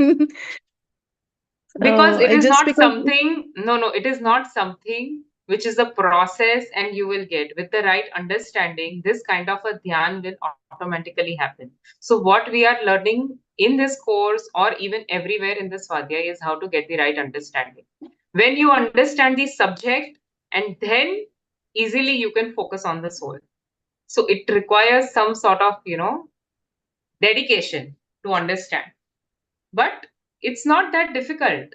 Speaker 1: because it is
Speaker 5: Just
Speaker 1: not
Speaker 5: because.
Speaker 1: something, no, it is not something which is a process and you will get. With the right understanding, this kind of a dhyan will automatically happen. So what we are learning in this course or even everywhere in the Swadhyaya is how to get the right understanding. When you understand the subject, and then easily you can focus on the soul. So it requires some sort of, dedication to understand. But it's not that difficult.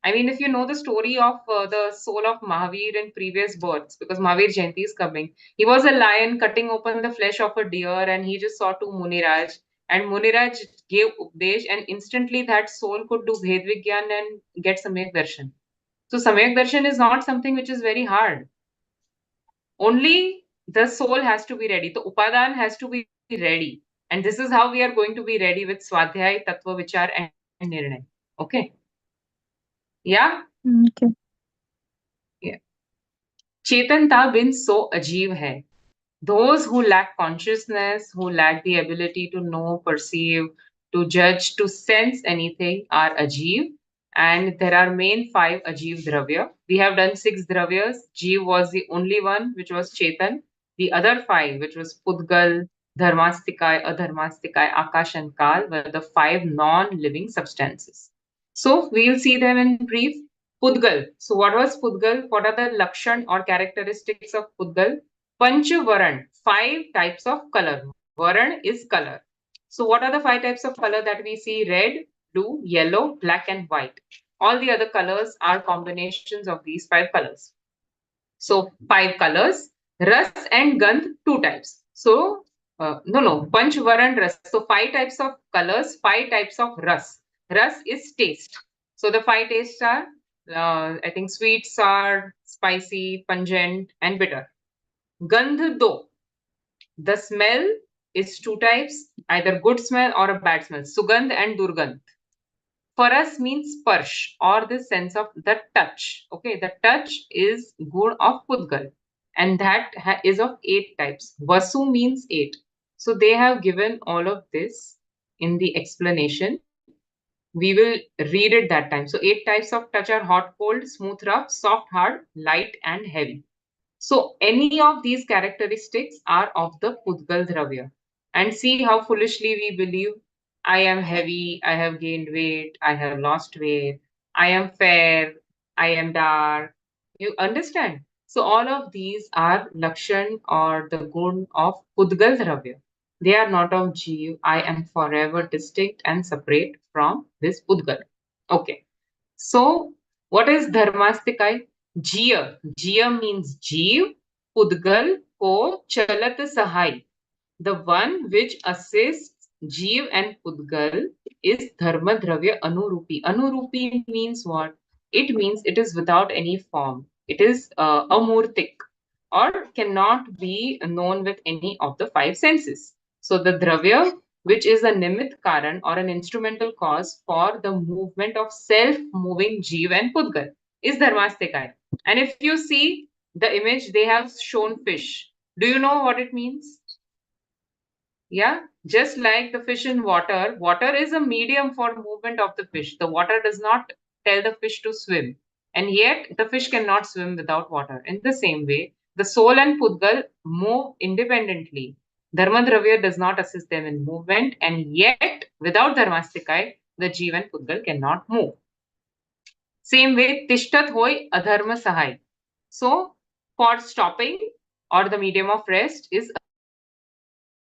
Speaker 1: I mean, if you know the story of the soul of Mahavir in previous births, because Mahavir Jayanti is coming, he was a lion cutting open the flesh of a deer, and he just saw to Muniraj, and Muniraj gave Updesh, and instantly that soul could do Bhed Vigyan and get Samyak Darshan. So Samyak Darshan is not something which is very hard. Only the soul has to be ready. The Upadan has to be ready. And this is how we are going to be ready with Swadhyay, Tattva, Vichar, and Nirnay. Okay? Yeah?
Speaker 5: Okay.
Speaker 1: Yeah. चेतनता बिन सो अजीब है. Those who lack consciousness, who lack the ability to know, perceive, to judge, to sense anything are ajiv. And there are main 5 ajiv dravya. We have done 6 dravyas. Jeev was the only one which was Chetan. The other 5, which was Pudgal, Dharmastikai, Adharmastikai, Akash and Kal, were the 5 non-living substances. So we'll see them in brief. Pudgal. So what was Pudgal? What are the lakshan or characteristics of Pudgal? Panchavaran, 5 types of color. Varan is color. So what are the 5 types of color that we see? Red, blue, yellow, black and white. All the other colors are combinations of these 5 colors. So 5 colors. Ras and Gandh, 2 types. So no, Panchvaran Ras. So 5 types of colors, 5 types of Ras. Ras is taste. So the 5 tastes are, I think, sweet, sour, spicy, pungent, and bitter. Gandh do. The smell is 2 types, either good smell or a bad smell. Sugandh and Durgandh. For us means sparsh or the sense of the touch. Okay, the touch is gun of Pudgal, and that is of 8 types. Vasu means 8. So they have given all of this in the explanation. We will read it that time. So 8 types of touch are hot, cold, smooth, rough, soft, hard, light, and heavy. So any of these characteristics are of the Pudgal Dravya. And see how foolishly we believe I am heavy, I have gained weight, I have lost weight, I am fair, I am dark. You understand? So all of these are Lakshan or the Gun of Pudgal Dravya. They are not of Jeev. I am forever distinct and separate from this Pudgal. Okay. So, what is Dharmastikai? Jiya. Jiya means Jeev, Pudgal, Ko, Chalat Sahai. The one which assists Jeev and Pudgal is Dharma Dravya Anurupi. Anurupi means what? It means it is without any form. It is amurtik or cannot be known with any of the 5 senses. So the Dravya, which is a Nimit Karan or an instrumental cause for the movement of self-moving Jeev and Pudgal, is Dharmastikai. And if you see the image, they have shown fish. Do you know what it means? Yeah, just like the fish in water, water is a medium for movement of the fish. The water does not tell the fish to swim, and yet the fish cannot swim without water. In the same way, the soul and Pudgal move independently. Dharmadravya does not assist them in movement, and yet without Dharmastikai, the Jeev and Pudgal cannot move. Same way, Tishtat Hoy Adharma Sahai. So, for stopping or the medium of rest is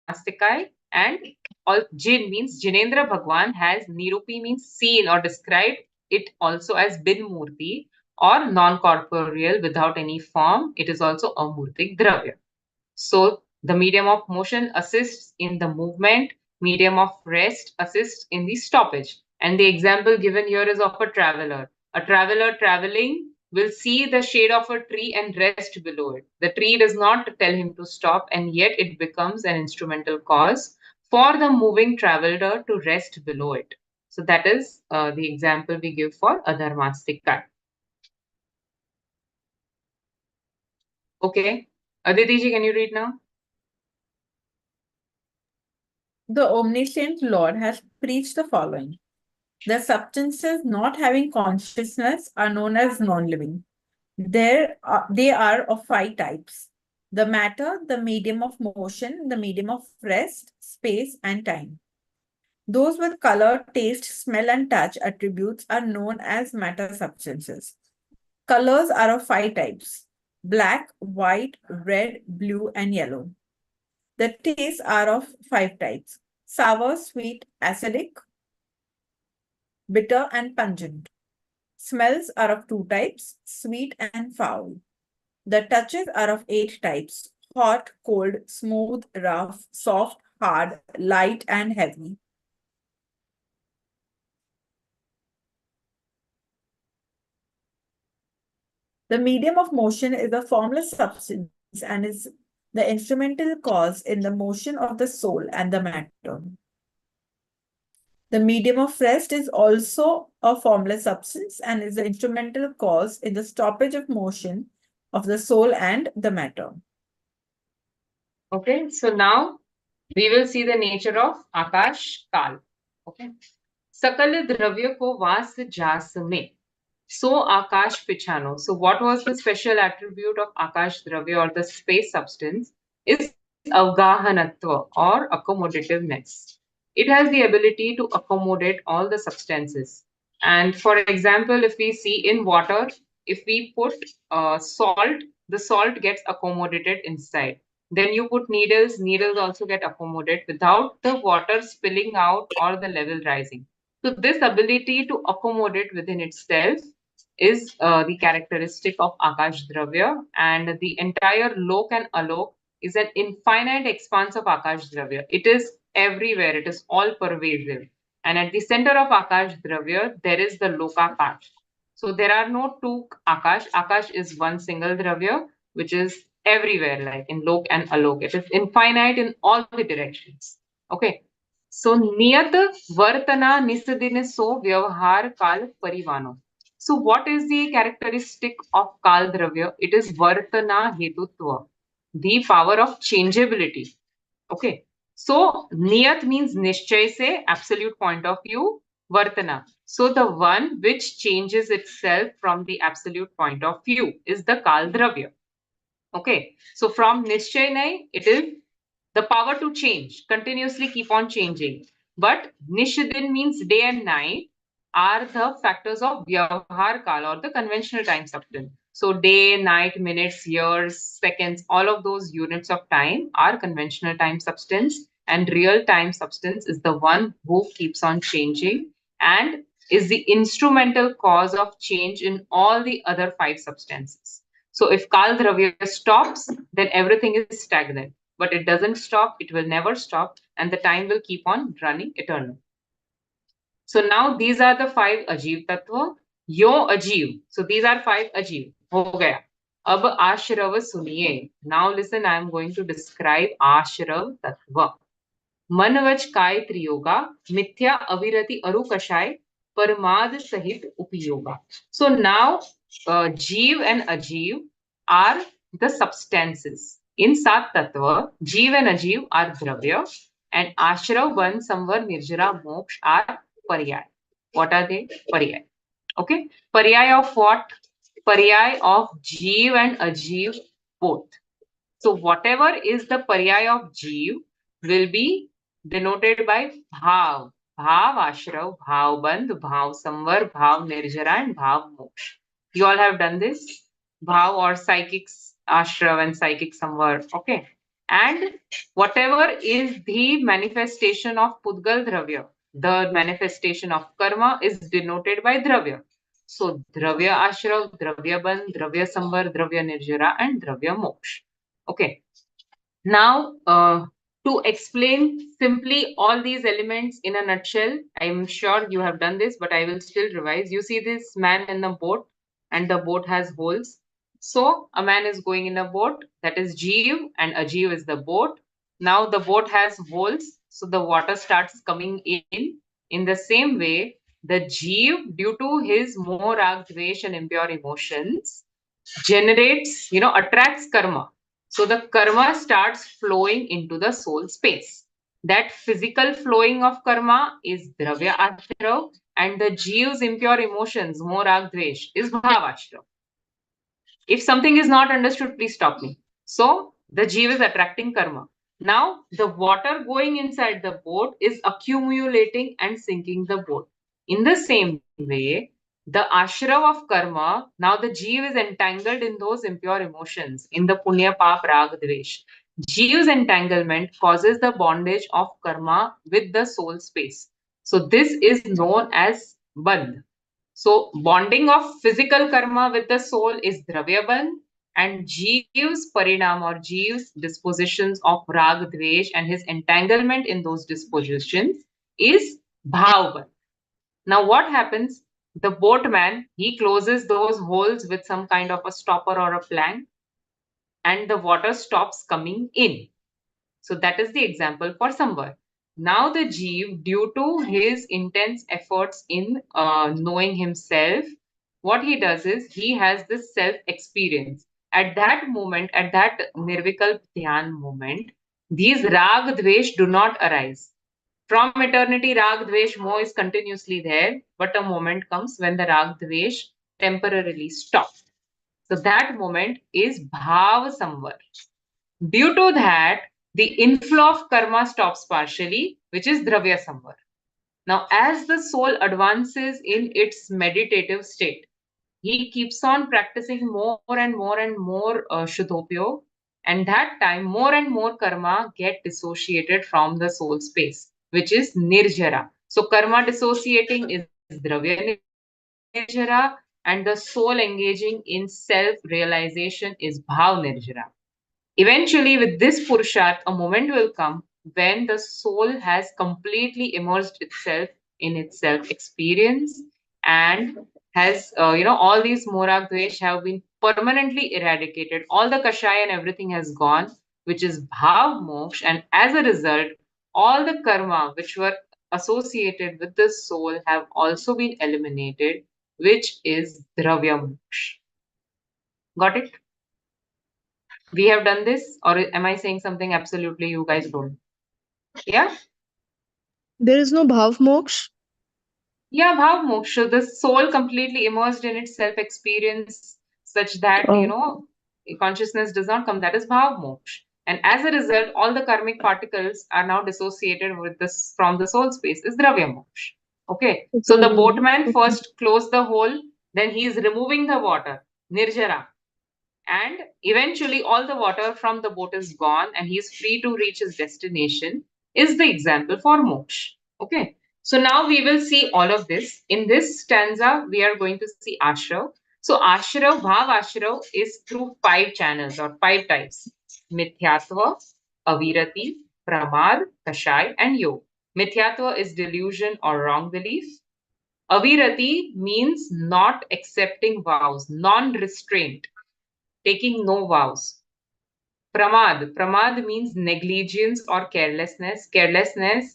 Speaker 1: Dharmastikai, and all Jin means Jinendra Bhagwan has Nirupi means seen or described it also as Bin Murti or non-corporeal without any form. It is also a Murtik Dravya. So the medium of motion assists in the movement, medium of rest assists in the stoppage. And the example given here is of a traveler. A traveler traveling will see the shade of a tree and rest below it. The tree does not tell him to stop, and yet it becomes an instrumental cause for the moving traveler to rest below it. So that is the example we give for Adharmastika. Okay. Aditi ji, can you read now?
Speaker 4: The omniscient Lord has preached the following. The substances not having consciousness are known as non-living. They are of 5 types: the matter, the medium of motion, the medium of rest, space, and time. Those with color, taste, smell, and touch attributes are known as matter substances. Colors are of 5 types: black, white, red, blue, and yellow. The tastes are of 5 types: sour, sweet, acidic, bitter, and pungent. Smells are of 2 types: sweet and foul. The touches are of 8 types: hot, cold, smooth, rough, soft, hard, light, and heavy. The medium of motion is a formless substance and is the instrumental cause in the motion of the soul and the matter. The medium of rest is also a formless substance and is the instrumental cause in the stoppage of motion of the soul and the matter.
Speaker 1: Okay, so now we will see the nature of Akash Kal. Okay. Sakal dravya ko vas jas mein. So Akash Pichano. So what was the special attribute of Akash Dravya or the space substance is Avgahanatva or accommodativeness. It has the ability to accommodate all the substances. And for example, if we see in water, if we put salt, the salt gets accommodated inside. Then you put needles, needles also get accommodated without the water spilling out or the level rising. So this ability to accommodate within itself is the characteristic of Akash Dravya, and the entire Lok and Alok is an infinite expanse of Akash Dravya. It is everywhere, it is all pervasive. And at the center of Akash Dravya, there is the Lokakash. So there are no two Akash. Akash is one single Dravya, which is everywhere, like in Lok and Alok. It is infinite in all the directions. Okay. So niyat vartana nisadin so vyavhar kal parivano. So what is the characteristic of Kal Dravya? It is Vartana Hetutva, the power of changeability. Okay. So Niyat means Nishchay se, absolute point of view, Vartana. So the one which changes itself from the absolute point of view is the Kal Dravya. Okay. So from Nishchay Nai, it is the power to change, continuously keep on changing. But Nishidin means day and night are the factors of Vyavhar Kal or the conventional time substance. So day, night, minutes, years, seconds, all of those units of time are conventional time substance, and real time substance is the one who keeps on changing and is the instrumental cause of change in all the other 5 substances. So if Kal Dravya stops, then everything is stagnant. But it doesn't stop, it will never stop, and the time will keep on running eternal. So now these are the 5 Ajiv Tattva. Yo Ajiv. So these are 5 Ajiv. Ho gaya. Ab Ashrav suniye. Now listen, I am going to describe Ashrav Tattva. Manvach Kai Triyoga, Mithya Avirati Arukashai, Parmad Sahit Upiyoga. So now Jeev and Ajiv are the substances. In Sat Tattva, Jeev and Ajiv are Dravya, and Ashrav, Van, Samvar, Nirjara, Moksha are Paryay. What are they? Paryay. Okay. Paryay of what? Paryay of Jeev and Ajiv both. So whatever is the paryay of Jeev will be denoted by Bhav. Bhav Ashrav, Bhav Bandh, Bhav Samvar, Bhav Nirjara, and Bhav Moksha. You all have done this? Bhav or psychic Ashrav and psychic Samvar. Okay. And whatever is the manifestation of Pudgal Dravya, the manifestation of karma is denoted by Dravya. So Dravya Ashrav, Dravya Bandh, Dravya Samvar, Dravya Nirjara, and Dravya Moksha. Okay. Now, to explain simply all these elements in a nutshell, I'm sure you have done this, but I will still revise. You see this man in the boat, and the boat has holes. So a man is going in a boat, that is Jeev, and Ajiv is the boat. Now the boat has holes, so the water starts coming in. In the same way, the Jeev, due to his more Dvesh and impure emotions, generates, attracts karma. So the karma starts flowing into the soul space. That physical flowing of karma is dravya ashrav, and the jeev's impure emotions, more rag dvesh, is bhav ashrav. If something is not understood, please stop me. So the jeev is attracting karma. Now the water going inside the boat is accumulating and sinking the boat. In the same way, the ashrav of karma, now the jeev is entangled in those impure emotions, in the punya, pap, rag, dvesh. Jeev's entanglement causes the bondage of karma with the soul space. So this is known as bandh. So bonding of physical karma with the soul is dravya bandh, and Jeev's parinam or Jeev's dispositions of rag, dvesh, and his entanglement in those dispositions is bhav bandh. Now what happens? The boatman, he closes those holes with some kind of a stopper or a plank, and the water stops coming in. So that is the example for Samvar. Now the Jeev, due to his intense efforts in knowing himself, what he does is he has this self experience. At that moment, at that Nirvikalp Dhyan moment, these Rag Dvesh do not arise. From eternity, Rag Dvesh Moh is continuously there, but a moment comes when the Rag Dvesh temporarily stops. So that moment is Bhav Samvar. Due to that, the inflow of karma stops partially, which is Dravya Samvar. Now, as the soul advances in its meditative state, he keeps on practicing more and more and more Shuddhopyog, and that time more and more karma get dissociated from the soul space, which is Nirjara. So, karma dissociating is Dravya Nirjara, and the soul engaging in self realization is Bhav Nirjara. Eventually, with this Purusharth, a moment will come when the soul has completely immersed itself in its self experience and has, all these Morag Dvesh have been permanently eradicated. All the Kashaya and everything has gone, which is Bhav Moksha. And as a result, all the karma which were associated with the soul have also been eliminated, which is Dravya Moksha. Got it? We have done this, or am I saying something absolutely you guys don't? Yeah?
Speaker 5: There is no bhav moksha.
Speaker 1: Yeah, Bhav Moksha, the soul completely immersed in its self experience, such that,
Speaker 5: Oh.
Speaker 1: consciousness does not come. That is Bhav Moksha. And as a result, all the karmic particles are now dissociated with this from the soul space, is Dravya Moksha. Okay. So the boatman first closed the hole, then he is removing the water, Nirjara. And eventually all the water from the boat is gone and he is free to reach his destination, is the example for moksha. Okay, so now we will see all of this. In this stanza, we are going to see ashrav. So ashrav, bhav ashrav is through 5 channels or 5 types: mithyatva, avirati, pramad, kashai, and yog. Mithyatva is delusion or wrong belief. Avirati means not accepting vows, non-restraint, taking no vows. Pramad means negligence or carelessness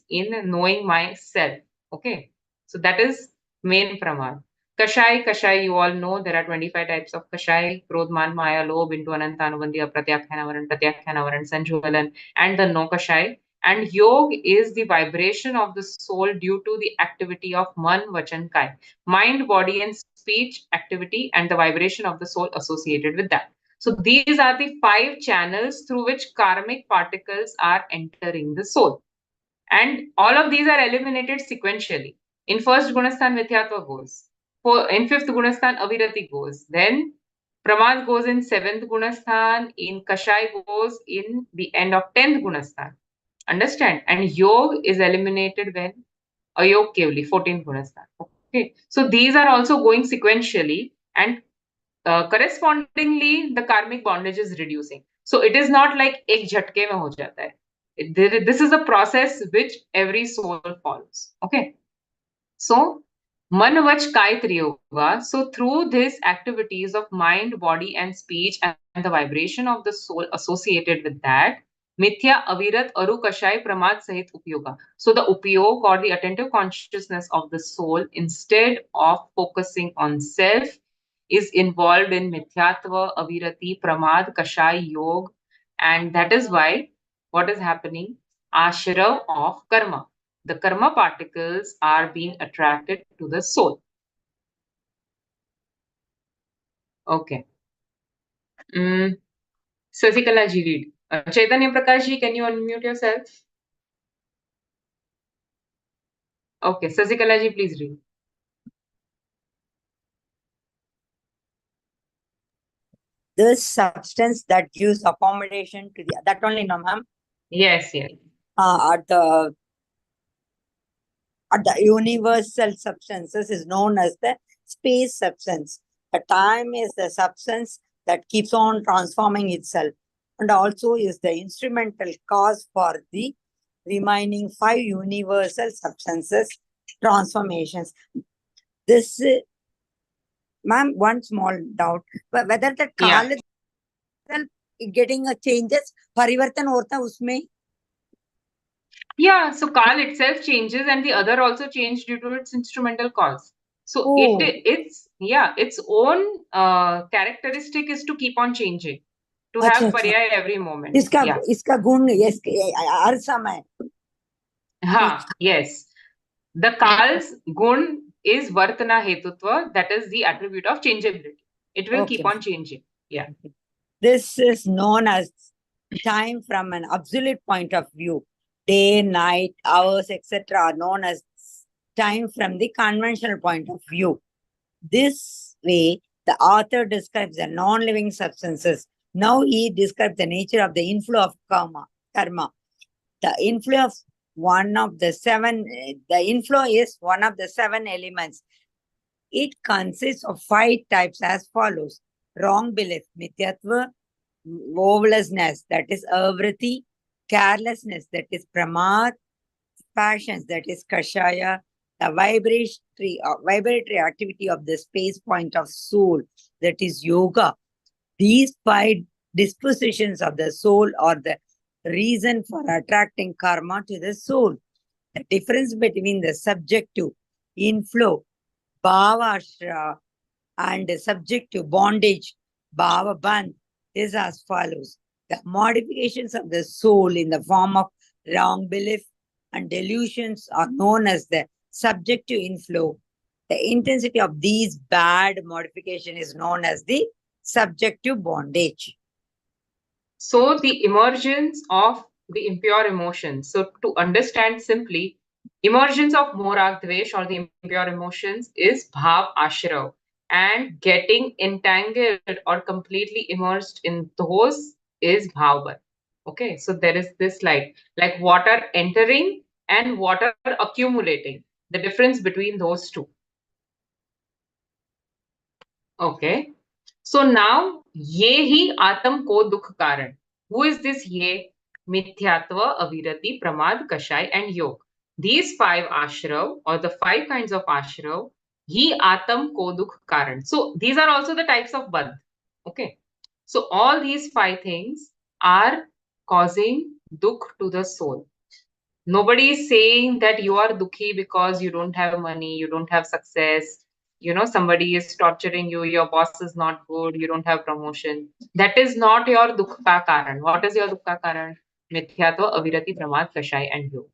Speaker 1: in knowing myself. Okay, so that is main pramad. Kashai, you all know there are 25 types of Kashai: Krodh, Man, Maya, Lobh, into Ananta, Anubandhi, Apratyakhyanavaran, Pratyakhyanavaran, Sanjuvalan, and the no Kashai. And Yog is the vibration of the soul due to the activity of Man, Vachan, Kai. Mind, body, and speech activity and the vibration of the soul associated with that. So these are the 5 channels through which karmic particles are entering the soul. And all of these are eliminated sequentially. In first Gunasthan, Mithyatva goes. In fifth Gunasthan, Avirati goes. Then Pramad goes in 7th Gunasthan. In Kashai goes in the end of 10th Gunasthan. Understand? And Yog is eliminated when? Ayog Kevli, 14th Gunasthan. Okay. So these are also going sequentially, and correspondingly the karmic bondage is reducing. So it is not like ek jhatke mein ho jata hai. This is a process which every soul follows. Okay. So man vach kai triyoga. So through these activities of mind, body, and speech, and the vibration of the soul associated with that, mithya, avirat, aru, kashai, pramad sahit upyoga. So the upyog or the attentive consciousness of the soul, instead of focusing on self, is involved in mithyatva, avirati, pramad, kashai, yog, and that is why what is happening? Ashrav of karma. The karma particles are being attracted to the soul. Okay. Sasikala ji read. Chaitanya Prakash ji, can you unmute yourself? Okay, Sasikala ji, please read.
Speaker 2: This substance that gives accommodation to that only, no, ma'am.
Speaker 1: Yes, yes.
Speaker 2: At the universal substances is known as the space substance. The time is the substance that keeps on transforming itself, and also is the instrumental cause for the remaining 5 universal substances transformations. This, ma'am, one small doubt, whether the Kal itself getting a changes, parivartan hota usme?
Speaker 1: Yeah, so Kal itself changes and the other also changed due to its instrumental cause. So
Speaker 2: Oh.
Speaker 1: its own characteristic is to keep on changing, to have
Speaker 2: अच्छा, अच्छा.
Speaker 1: paryay every moment.
Speaker 2: इसका गुण yes हर समय.
Speaker 1: हाँ, yes. The Kal's gun is Vartana Hetutva, that is the attribute of changeability. It will keep
Speaker 2: Okay.
Speaker 1: on changing. Yeah.
Speaker 2: This is known as time from an absolute point of view. Day, night, hours, etc. are known as time from the conventional point of view. This way, the author describes the non-living substances. Now he describes the nature of the inflow of karma. The inflow of the inflow is one of the 7 elements. It consists of 5 types as follows: wrong belief, mithyatva; vovelessness, that is avriti; carelessness, that is pramad; passions, that is kashaya; the vibratory activity of the space point of soul, that is yoga. These 5 dispositions of the soul are the reason for attracting karma to the soul. The difference between the subjective inflow, bhava ashra, and subjective bondage, bhava bandh, is as follows. The modifications of the soul in the form of wrong belief and delusions are known as the subjective inflow. The intensity of these bad modification is known as the subjective bondage.
Speaker 1: So the emergence of the impure emotions. So to understand simply, emergence of morag dvesh or the impure emotions is bhav ashrav, and getting entangled or completely immersed in those is bhav. Okay, so there is this like water entering and water accumulating, the difference between those two. Okay. So now, ये ही आत्म को दुख कारण. Who is this ये? Mithyatva, avirati, pramad, kashai, and yog. These 5 ashrav or the 5 kinds of ashrav, ही आत्म को दुख कारण. So these are also the types of bandh. Okay. So all these 5 things are causing dukh to the soul. Nobody is saying that you are dukhi because you don't have money, you don't have success, somebody is torturing you, your boss is not good, you don't have promotion. That is not your dukkha karan. What is your dukkha karan? Mithyatva, avirati, pramad, kashai, and yog.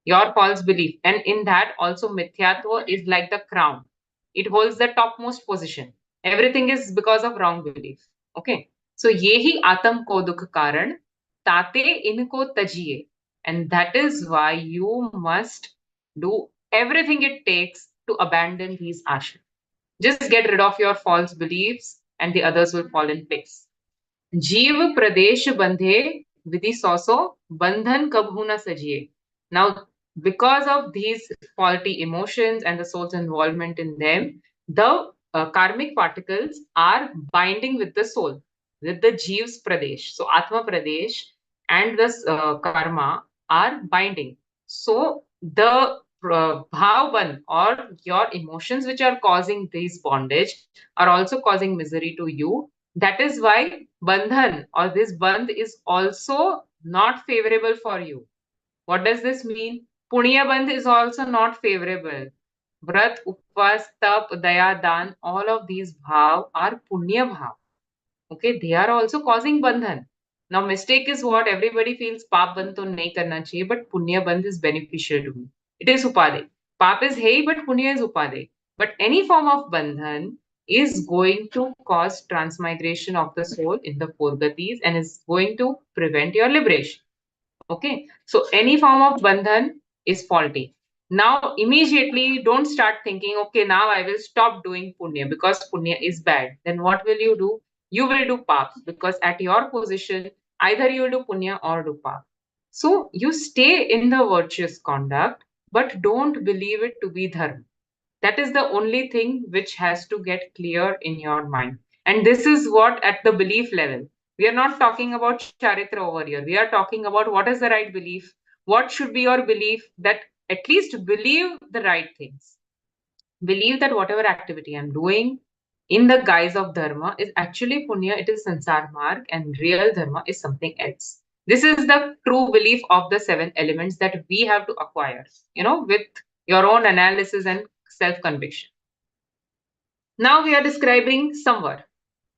Speaker 1: Your false belief. And in that also mithyatva is like the crown. It holds the topmost position. Everything is because of wrong belief. Okay. So yehi atam ko dukh karan, tate inko tajiye. And that is why you must do everything it takes to abandon these ashras. Just get rid of your false beliefs and the others will fall in place. जीव प्रदेश बंधे विधि सौसो बंधन कबहू न सजिए. Now, because of these faulty emotions and the soul's involvement in them, the karmic particles are binding with the soul, with the Jeev's Pradesh. So, Atma Pradesh and this karma are binding. So, the bhavan or your emotions which are causing this bondage are also causing misery to you. That is why bandhan or this bandh is also not favorable for you. What does this mean? Punya bandh is also not favorable. Vrat, upvas, tap, daya, dan, all of these bhav are punya bhav. Okay, they are also causing bandhan. Now, mistake is what everybody feels paap bandh to nahi karna chahiye, but punya bandh is beneficial to me. It is upadey. Paap is hey, but punya is upadey. But any form of bandhan is going to cause transmigration of the soul in the four gatis and is going to prevent your liberation. Okay, so any form of bandhan is faulty. Now, immediately don't start thinking, okay, now I will stop doing punya because punya is bad. Then what will you do? You will do pap because at your position, either you will do punya or do pap. So you stay in the virtuous conduct, but don't believe it to be dharma. That is the only thing which has to get clear in your mind. And this is what at the belief level. We are not talking about charitra over here. We are talking about what is the right belief. What should be your belief that at least believe the right things. Believe that whatever activity I'm doing in the guise of dharma is actually punya, it is sansar marg, and real dharma is something else. This is the true belief of the seven elements that we have to acquire, with your own analysis and self conviction. Now we are describing samvar.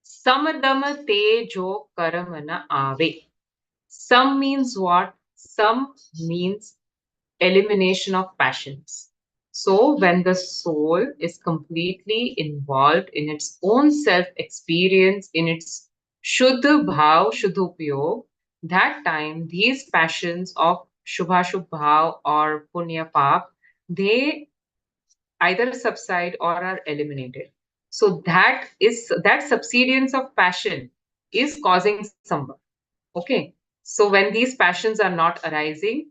Speaker 1: Samadama te jo karamana ave. Sam means what? Sam means elimination of passions. So when the soul is completely involved in its own self experience, in its Shuddha Bhav, Shuddhopyog, that time these passions of Shubha Shubh Bhav or Punya Pap, they either subside or are eliminated. So that subsidence of passion is causing samvar. Okay. So when these passions are not arising,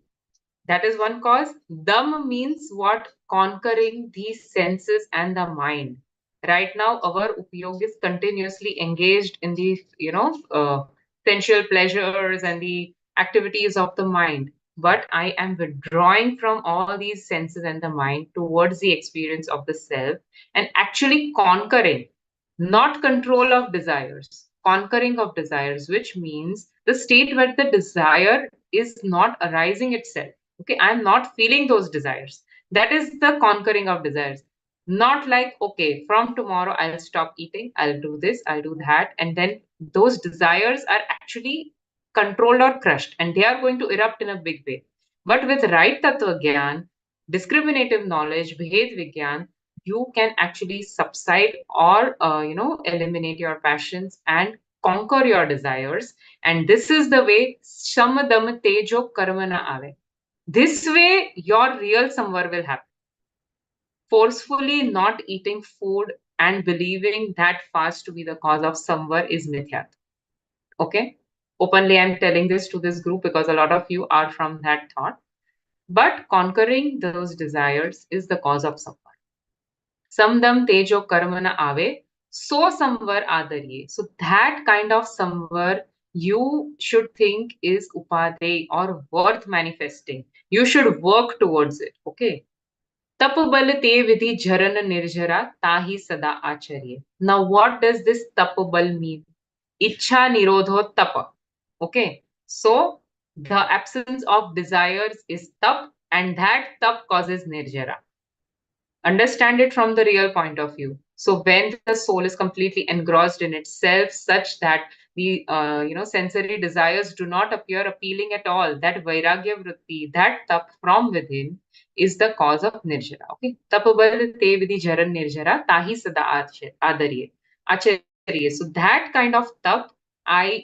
Speaker 1: that is one cause. Dam means what? Conquering these senses and the mind. Right now, our upyog is continuously engaged in these, sensual pleasures and the activities of the mind. But I am withdrawing from all these senses and the mind towards the experience of the self and actually conquering, not control of desires, conquering of desires, which means the state where the desire is not arising itself. Okay, I'm not feeling those desires. That is the conquering of desires. Not like, okay, from tomorrow I'll stop eating, I'll do this, I'll do that, and then those desires are actually controlled or crushed and they are going to erupt in a big way. But with right tattva gyan, discriminative knowledge, bhed vigyan, you can actually subside or eliminate your passions and conquer your desires. And this is the way shamadam tejo karmana ave. This way, your real samvar will happen. Forcefully not eating food and believing that fast to be the cause of samvar is mithyat. Okay? Openly, I'm telling this to this group because a lot of you are from that thought. But conquering those desires is the cause of samvar. Samdam tejo karmana ave, so samvar adarye. So that kind of samvar you should think is upadey or worth manifesting. You should work towards it. Okay. Tap bal te vidhi jharan nirjara tahi sada acharye. Now, what does this tap bal mean? Ichha nirodho tapa. Okay. So, the absence of desires is tap, and that tap causes nirjara. Understand it from the real point of view. So when the soul is completely engrossed in itself such that the sensory desires do not appear appealing at all, that vairagya vritti, that tap from within is the cause of nirjara. Okay, tapabal te vidhi jaran nirjara tahi sada adarye acharye. So that kind of tap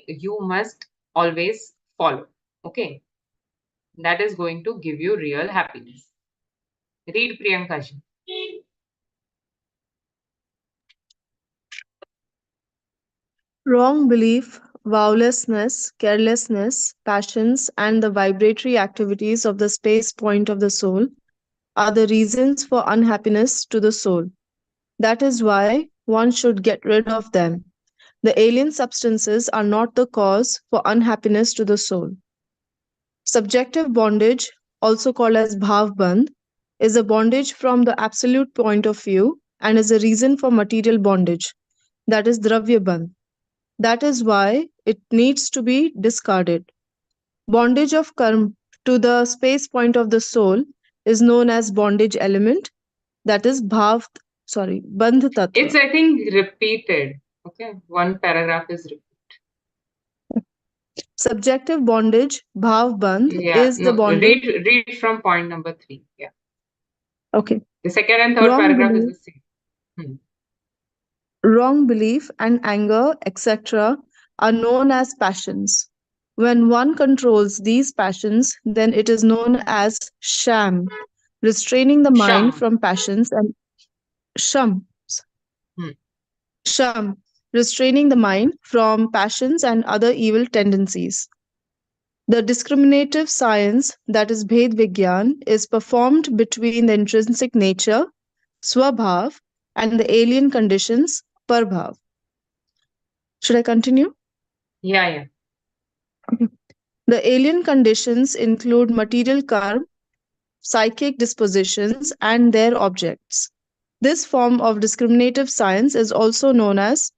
Speaker 1: you must always follow. Okay, that is going to give you real happiness. Read Priyanka ji.
Speaker 5: Wrong belief, vowlessness, carelessness, passions, and the vibratory activities of the space point of the soul are the reasons for unhappiness to the soul. That is why one should get rid of them. The alien substances are not the cause for unhappiness to the soul. Subjective bondage, also called as bhav bandh, is a bondage from the absolute point of view and is a reason for material bondage, that is dravya bandh. That is why it needs to be discarded. Bondage of karma to the space point of the soul is known as bondage element. that is Bandh Tattva.
Speaker 1: It's, I think, repeated. Okay, one paragraph is repeated.
Speaker 5: Subjective bondage, Bhav Bandh,
Speaker 1: Yeah,
Speaker 5: is the
Speaker 1: no,
Speaker 5: bondage.
Speaker 1: read from point number 3. Yeah.
Speaker 5: Okay.
Speaker 1: The second and third
Speaker 5: Wrong
Speaker 1: paragraph is
Speaker 5: belief,
Speaker 1: the same.
Speaker 5: wrong belief and anger, etc., are known as passions. When one controls these passions, then it is known as sham, restraining the mind
Speaker 1: Sham.
Speaker 5: from passions, and sham,
Speaker 1: Hmm.
Speaker 5: sham, restraining the mind from passions and other evil tendencies. The discriminative science, that is Bhed Vigyan, is performed between the intrinsic nature, Swabhav, and the alien conditions, Parbhav. Should I continue?
Speaker 1: Yeah.
Speaker 5: The alien conditions include material karma, psychic dispositions, and their objects. This form of discriminative science is also known as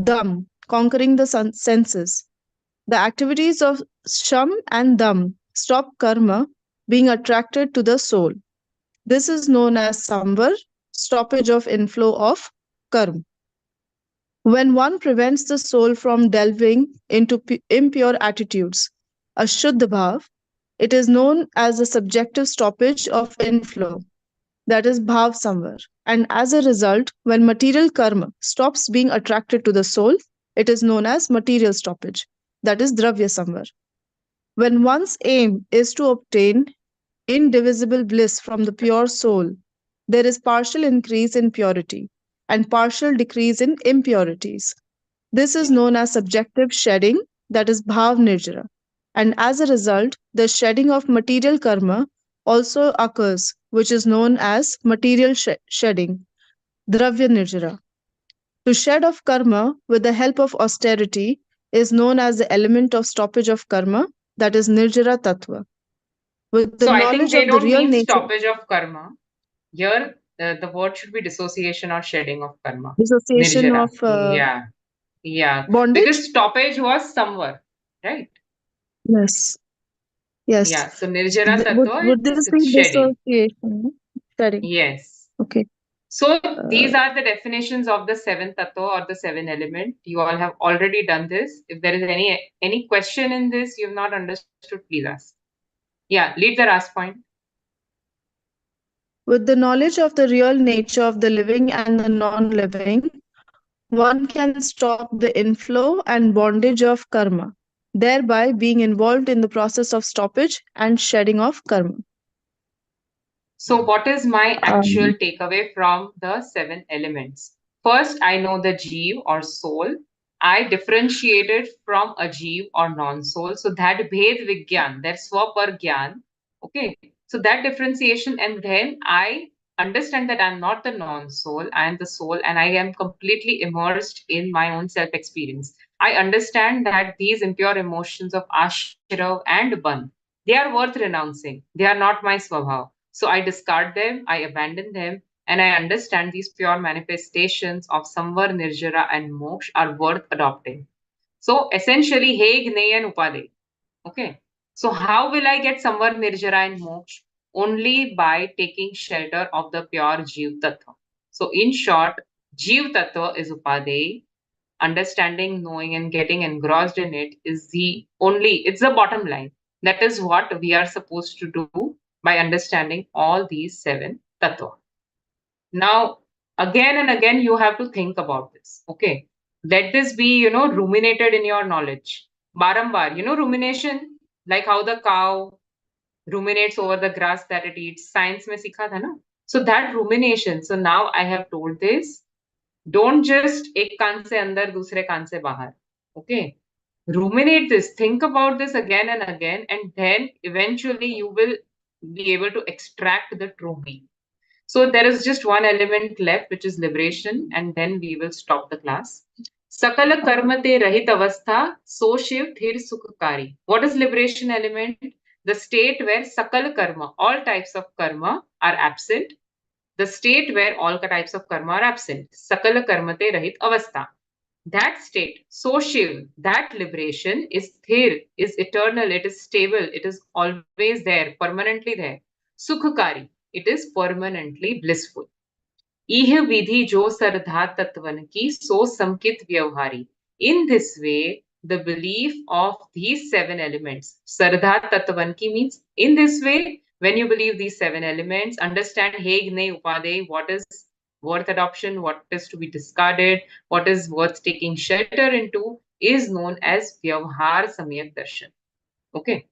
Speaker 5: Dam, conquering the senses. The activities of Sham and Dam stop karma being attracted to the soul. This is known as Samvar, stoppage of inflow of karma. When one prevents the soul from delving into impure attitudes, Ashuddha Bhav, it is known as a subjective stoppage of inflow, that is Bhav Samvar. And as a result, when material karma stops being attracted to the soul, it is known as material stoppage, that is Dravya Samvar. When one's aim is to obtain indivisible bliss from the pure soul, there is partial increase in purity and partial decrease in impurities. This is known as subjective shedding, that is Bhav Nirjara. And as a result, the shedding of material karma also occurs, which is known as material shedding, Dravya Nirjara. To shed off karma with the help of austerity is known as the element of stoppage of karma, that is Nirjara Tattva. With the
Speaker 1: So I think
Speaker 5: knowledge
Speaker 1: they
Speaker 5: of the
Speaker 1: don't
Speaker 5: real
Speaker 1: mean
Speaker 5: nature,
Speaker 1: stoppage of karma. Here, the word should be dissociation or shedding of karma.
Speaker 5: dissociation
Speaker 1: Nirjara.
Speaker 5: of
Speaker 1: Yeah.
Speaker 5: bondage,
Speaker 1: Because stoppage was somewhere, right?
Speaker 5: yes, yes.
Speaker 1: Yeah. So Nirjara
Speaker 5: Would
Speaker 1: Tattva
Speaker 5: would this
Speaker 1: is
Speaker 5: be
Speaker 1: shedding.
Speaker 5: dissociation? Shedding.
Speaker 1: Yes.
Speaker 5: Okay.
Speaker 1: So these are the definitions of the 7 tattva or the 7 element. You all have already done this. If there is any question in this you have not understood, please ask. Yeah, lead the last point.
Speaker 5: With the knowledge of the real nature of the living and the non-living, one can stop the inflow and bondage of karma, thereby being involved in the process of stoppage and shedding of karma.
Speaker 1: So what is my actual
Speaker 5: Um,
Speaker 1: takeaway from the 7 elements? First, I know the jeev or soul. I differentiated from a jeev or non-soul. So that bhed vigyan, that swapar gyan. Okay. So that differentiation, and then I understand that I'm not the non-soul, I am the soul, and I am completely immersed in my own self-experience. I understand that these impure emotions of ashrav and ban, they are worth renouncing. They are not my swabhav. So I discard them, I abandon them, and I understand these pure manifestations of Samvar, Nirjara, and Moksha are worth adopting. So essentially, Hey, Gney, and Upade. Okay. So how will I get Samvar, Nirjara, and Moksha? Only by taking shelter of the pure Jeev Tattva. So in short, Jeev Tattva is Upadehi. Understanding, knowing, and getting engrossed in it is it's the bottom line. That is what we are supposed to do by understanding all these 7 tattva. Now, again and again, you have to think about this. Okay. Let this be, ruminated in your knowledge. Barambar, rumination, like how the cow ruminates over the grass that it eats. Science mein sikha tha na? So that rumination. So now I have told this. Don't just एक कान से अंदर दूसरे कान से बाहर. Okay. Ruminate this, think about this again and again, and then eventually you will be able to extract the true me. So there is just one element left, which is liberation, and then we will stop the class. Sakala karmate rahit avastha, so shiv thir sukhkari. What is liberation element? The state where sakal karma, all types of karma are absent. The state where all types of karma are absent. Sakala karmate rahit avastha. That state, so Shiv, that liberation is thir, is eternal, it is stable, it is always there, permanently there. Sukhkari. it is permanently blissful. इह विधि जो सरधा तत्वन की सो समकित व्यवहारी. In this way, the belief of these 7 elements, Sardha Tattvanki means in this way, when you believe these 7 elements, understand Heg Ne Upade, what is worth adoption, what is to be discarded, what is worth taking shelter into, is known as Vyavhar Samyak Darshan. Okay.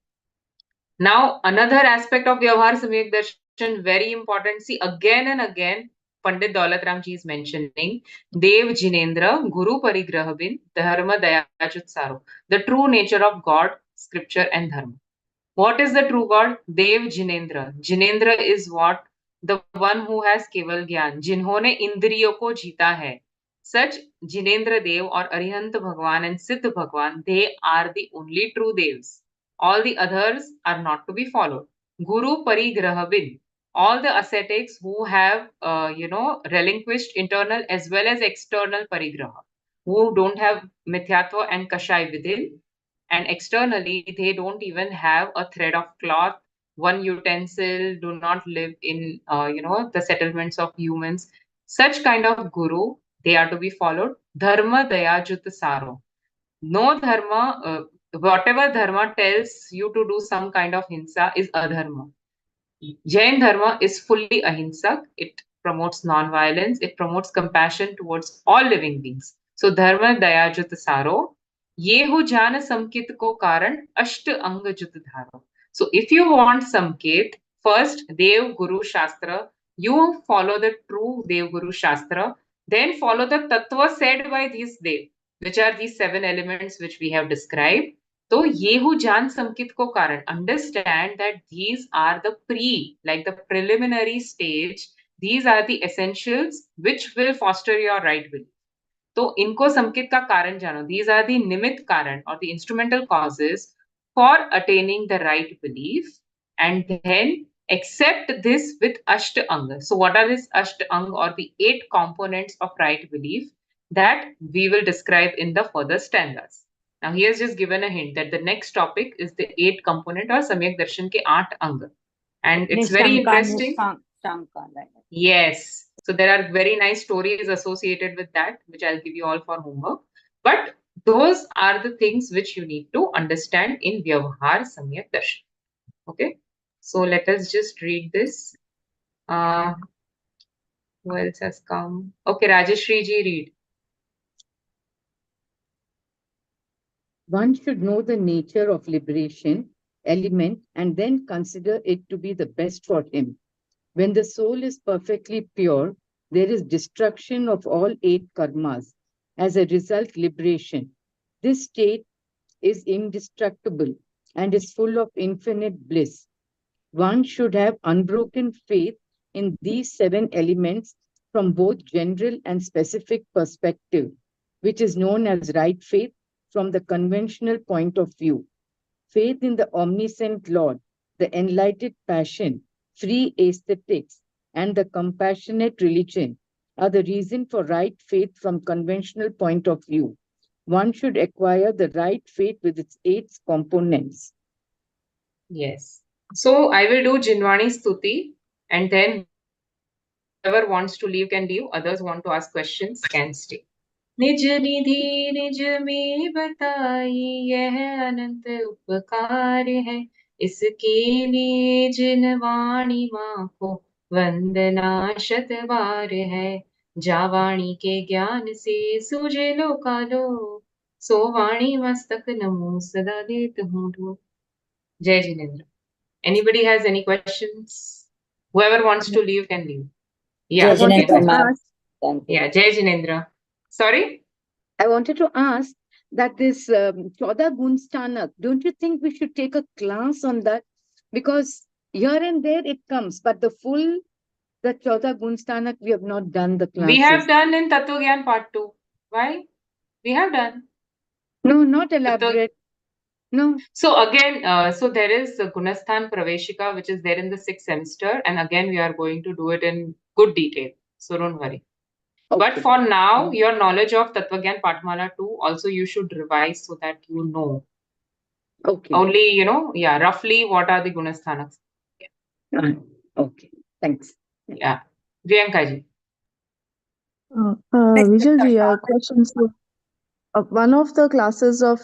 Speaker 1: Now, another aspect of Vyavhar Samyak Darshan, very important. See, again and again, Pandit Daulat Ram ji is mentioning Dev Jinendra, Guru Parigraha Bin, Dharma Dayajut Saro, the true nature of God, scripture, and Dharma. What is the true God? Dev Jinendra. Jinendra is what? The one who has Keval Gyan, जिन्होंने इंद्रियों को जीता है. Such Jinendra Dev or Arihant Bhagwan and Siddh Bhagwan, they are the only true Devs. All the others are not to be followed. Guru Parigraha Bin. All the ascetics who have, relinquished internal as well as external parigraha, who don't have mithyatva and kashai within, and externally they don't even have a thread of cloth, one utensil, do not live in, the settlements of humans. Such kind of guru, they are to be followed. Dharma Dayajut Saro. No dharma, whatever dharma tells you to do some kind of hinsa is adharma. Jain Dharma is fully ahimsak. It promotes non-violence. It promotes compassion towards all living beings. So Dharma Daya Jut Saro, Yehu Jana Samkit ko Karan Asht Anga Jut Dharo. So if you want Samkit, first Dev Guru Shastra, you follow the true Dev Guru Shastra, then follow the Tattva said by these Dev, which are these 7 elements which we have described. तो ये who जान संकित को कारण, understand that these are the like the preliminary stage, these are the essentials which will foster your right belief. तो इनको संकित का कारण जानो. These are the निमित्त कारण or the instrumental causes for attaining the right belief, and then accept this with Asht Anga. So what are these Asht Anga or the 8 components of right belief that we will describe in the further stanzas. Now he has just given a hint that the next topic is the 8 component or Samyak Darshan ke 8 Anga. And it's very interesting. Yes. So there are very nice stories associated with that, which I'll give you all for homework. But those are the things which you need to understand in Vyavhar Samyak Darshan. Okay. So let us just read this. Who else has come? Okay, Rajeshri ji, read.
Speaker 6: One should know the nature of liberation element and then consider it to be the best for him. When the soul is perfectly pure, there is destruction of all 8 karmas. As a result, liberation. This state is indestructible and is full of infinite bliss. One should have unbroken faith in these 7 elements from both general and specific perspective, which is known as right faith from the conventional point of view. Faith in the omniscient Lord, the enlightened passion, free aesthetics, and the compassionate religion are the reason for right faith from conventional point of view. One should acquire the right faith with its 8 components.
Speaker 1: Yes. So I will do Jinwani Stuti, and then whoever wants to leave can leave. Others want to ask questions can stay. निज निधि निज में बताई यह अनंत उपकार है, इसके लिए जिन वाणी माँ को वंदना शतबार है. जा वाणी के ज्ञान से सूझे लोकालो, सो वाणी मस्तक नमो सदा देत हूँ धो. Jai Jinendra. Anybody has any questions? Whoever wants to leave can leave. Yeah.
Speaker 2: Jai Jinendra, ma'am.
Speaker 6: Thank you.
Speaker 1: Yeah, Jai Jinendra. Sorry?
Speaker 6: I wanted to ask that this Chhah Gunstanak, don't you think we should take a class on that? Because here and there it comes, but the Chhah Gunstanak, we have not done the classes.
Speaker 1: We have done in Tattva Gyan Part 2. Why? We have done.
Speaker 6: No, not elaborate. No.
Speaker 1: So again, so there is Gunasthan Praveshika, which is there in the 6th semester. And again, we are going to do it in good detail. So don't worry.
Speaker 6: Okay.
Speaker 1: But for now, your knowledge of Tattva Gyan Patmala 2, also you should revise so that you know.
Speaker 6: Okay.
Speaker 1: Only, roughly what are the Gunasthanas.
Speaker 6: Okay.
Speaker 2: Thanks.
Speaker 1: Yeah. Priyanka ji.
Speaker 5: Vijay ji, a question. So, one of the classes of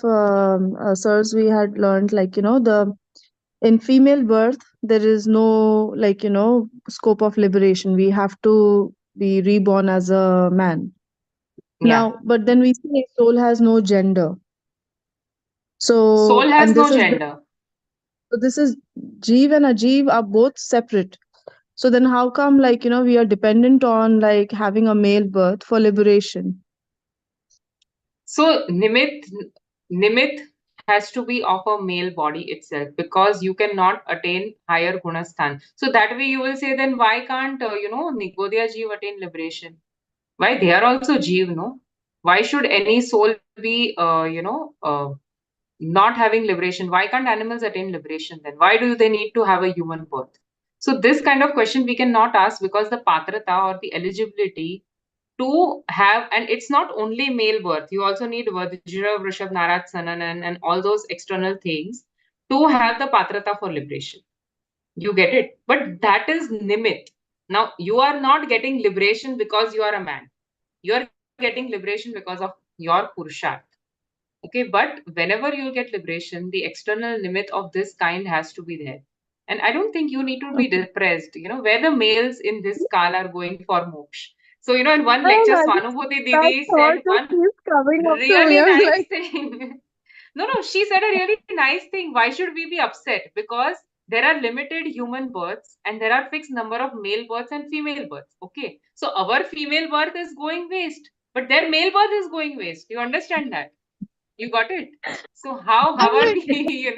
Speaker 5: sirs we had learned, like, in female birth, there is no, like, scope of liberation. We have to be reborn as a man.
Speaker 1: Yeah.
Speaker 5: Now, but then we say soul has no gender.
Speaker 1: Soul
Speaker 5: So,
Speaker 1: has
Speaker 5: and
Speaker 1: no
Speaker 5: this is
Speaker 1: gender.
Speaker 5: so this is Jeev and Ajeev are both separate. So then how come, like, we are dependent on, like, having a male birth for liberation?
Speaker 1: So Nimit has to be of a male body itself, because you cannot attain higher gunastan. So that way you will say, then why can't Nigodya Jeev attain liberation? Why? They are also Jeev, no? Why should any soul be not having liberation? Why can't animals attain liberation then? Why do they need to have a human birth? So this kind of question we cannot ask, because the patrata or the eligibility to have, and it's not only male birth, you also need Vajra, Vrishab, Narat, Sanan, and all those external things to have the patrata for liberation. You get it? But that is nimit. Now, you are not getting liberation because you are a man. You are getting liberation because of your purusharth. Okay, but whenever you get liberation, the external nimit of this kind has to be there. And I don't think you need to be depressed, where the males in this kal are going for moksha. So, in one lecture, Swanubhuti
Speaker 5: That
Speaker 1: Didi
Speaker 5: thought
Speaker 1: said
Speaker 5: just
Speaker 1: one
Speaker 5: keeps coming up to me.
Speaker 1: really
Speaker 5: I'm
Speaker 1: nice
Speaker 5: like,
Speaker 1: thing. No, she said a really nice thing. Why should we be upset? Because there are limited human births and there are fixed number of male births and female births. Okay. So our female birth is going waste, but their male birth is going waste. You understand that? You got it? So how
Speaker 5: I'm
Speaker 1: are
Speaker 5: like,
Speaker 1: we,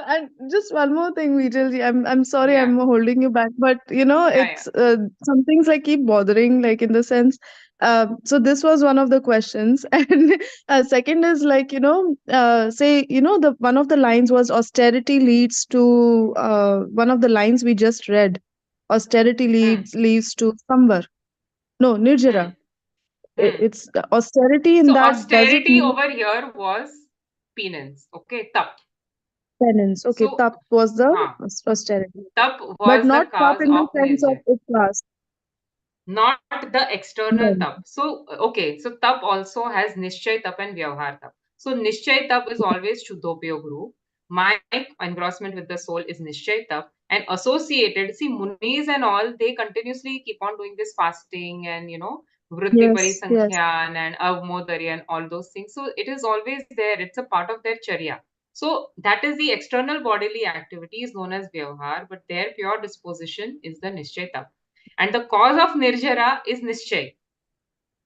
Speaker 5: and just one more thing, Vijay ji. I'm sorry,
Speaker 1: Yeah.
Speaker 5: I'm holding you back, but
Speaker 1: Yeah.
Speaker 5: it's some things like keep bothering, like in the sense. So this was one of the questions, and second is like, say, the one of the lines was austerity leads to one of the lines we just read. Austerity leads to samvar. No, nirjara.
Speaker 1: Hmm.
Speaker 5: It's the austerity in
Speaker 1: So
Speaker 5: that. Does it
Speaker 1: austerity
Speaker 5: mean
Speaker 1: over here was penance. Okay. Tap.
Speaker 5: penance? Okay,
Speaker 1: So,
Speaker 5: tap was the
Speaker 1: huh.
Speaker 5: austerity.
Speaker 1: Tap
Speaker 5: But
Speaker 1: was the
Speaker 5: not tap
Speaker 1: cause
Speaker 5: in the
Speaker 1: of
Speaker 5: sense of
Speaker 1: nirjara,
Speaker 5: upvas.
Speaker 1: not the external
Speaker 5: No.
Speaker 1: tap. So, okay, so tap also has Nishchay tap and Vyavhar tap. So, Nishchay tap is always Shuddhopayog roop. My engrossment with the soul is Nishchay tap. And associated, see, Munis and all, they continuously keep on doing this fasting and, Vritti
Speaker 5: Yes, yes.
Speaker 1: Parisankhyan and Avmodari and all those things. So, it is always there. It's a part of their charya. So, that is the external bodily activity is known as Vyavhar, but their pure disposition is the Nishchay tap. And the cause of nirjara is nischay,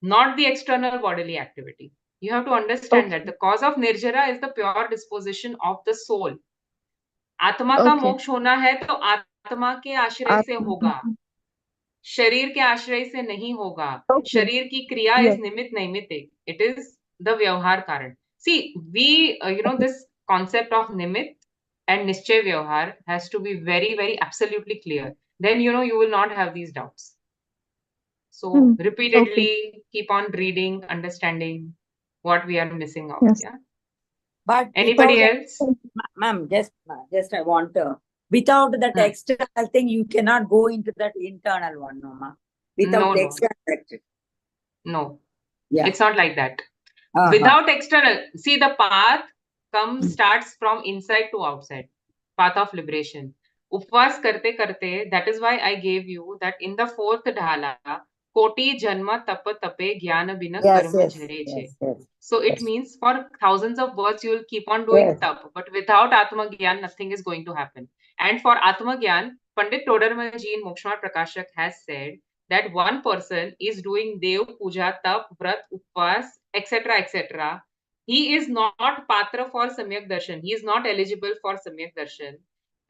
Speaker 1: not the external bodily activity. You have to understand that
Speaker 5: Okay,
Speaker 1: the cause of nirjara is the pure disposition of the soul. आत्मा का
Speaker 5: okay.
Speaker 1: मोक्ष होना है तो आत्मा के आश्रय से होगा, शरीर के आश्रय से नहीं होगा.
Speaker 5: Okay,
Speaker 1: शरीर की क्रिया
Speaker 5: yes.
Speaker 1: is निमित्त नैमित्तिक. It is the व्यवहार कारण. See, we this concept of निमित्त and निश्चय व्यवहार has to be very, very absolutely clear. Then you will not have these doubts. So
Speaker 5: Okay,
Speaker 1: repeatedly keep on reading, understanding what we are missing out.
Speaker 5: yes.
Speaker 1: Yeah.
Speaker 2: But
Speaker 1: Anybody
Speaker 2: without
Speaker 1: else?
Speaker 2: ma'am, just I want to, without that
Speaker 1: Hmm.
Speaker 2: external thing, you cannot go into that internal one, no, ma'am. Without
Speaker 1: No,
Speaker 2: the
Speaker 1: no,
Speaker 2: external.
Speaker 1: no.
Speaker 2: Yeah.
Speaker 1: It's not like that.
Speaker 2: Uh-huh.
Speaker 1: Without external, see the path starts from inside to outside. Path of liberation. Upvas karte karte, that is why I gave you that in the fourth dhala, koti janma tap tape jnana bina
Speaker 2: Yes,
Speaker 1: karma
Speaker 2: yes,
Speaker 1: jhare
Speaker 2: yes,
Speaker 1: che.
Speaker 2: yes.
Speaker 1: So it
Speaker 2: Yes.
Speaker 1: means for thousands of births you will keep on doing
Speaker 2: Yes.
Speaker 1: tap, but without Atma Gyan, nothing is going to happen. And for Atma Gyan, Pandit Todarma ji in Mokshmar Prakashak has said that one person is doing Dev Puja, Tap, Vrat, Upvas, etc., etc. He is not Patra for Samyak Darshan. He is not eligible for Samyak Darshan.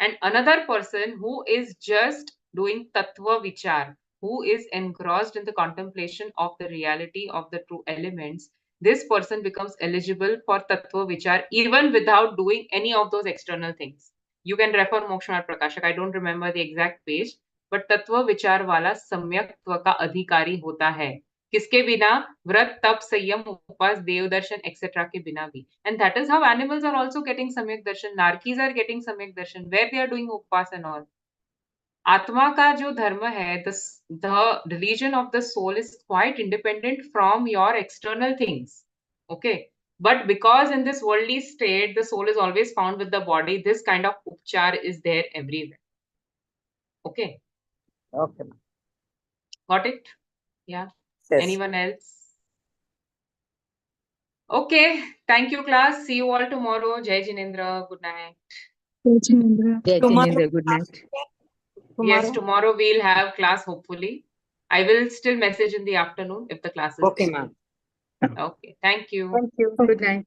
Speaker 1: And another person who is just doing Tattva Vichar, who is engrossed in the contemplation of the reality of the true elements, this person becomes eligible for Tattva Vichar even without doing any of those external things. You can refer Mokshmar Prakashak. I don't remember the exact page, but Tattva Vichar wala Samyaktva का अधिकारी होता है. किसके बिना? व्रत, तप, संयम, उपवास, देव दर्शन एक्सेट्रा के बिना भी. And that is how animals are also getting सम्यक दर्शन. Narkis are getting सम्यक दर्शन where they are doing उपवास and all. आत्मा का जो धर्म है, the religion of the soul is quite independent from your external things. Okay. But because in this worldly state, the soul is always found with the body, this kind of upchar is there everywhere. Okay.
Speaker 2: Okay, ma'am.
Speaker 1: Got it? Yeah.
Speaker 2: Yes.
Speaker 1: Anyone else? Okay. Thank you, class. See you all tomorrow. Jai Jinendra. Good night.
Speaker 6: Jai Jinendra, good night.
Speaker 1: Yes, tomorrow we'll have class, hopefully. I will still message in the afternoon if the class is
Speaker 2: Okay,
Speaker 1: there.
Speaker 2: ma'am.
Speaker 1: Okay. Thank you.
Speaker 6: Thank you. Good night.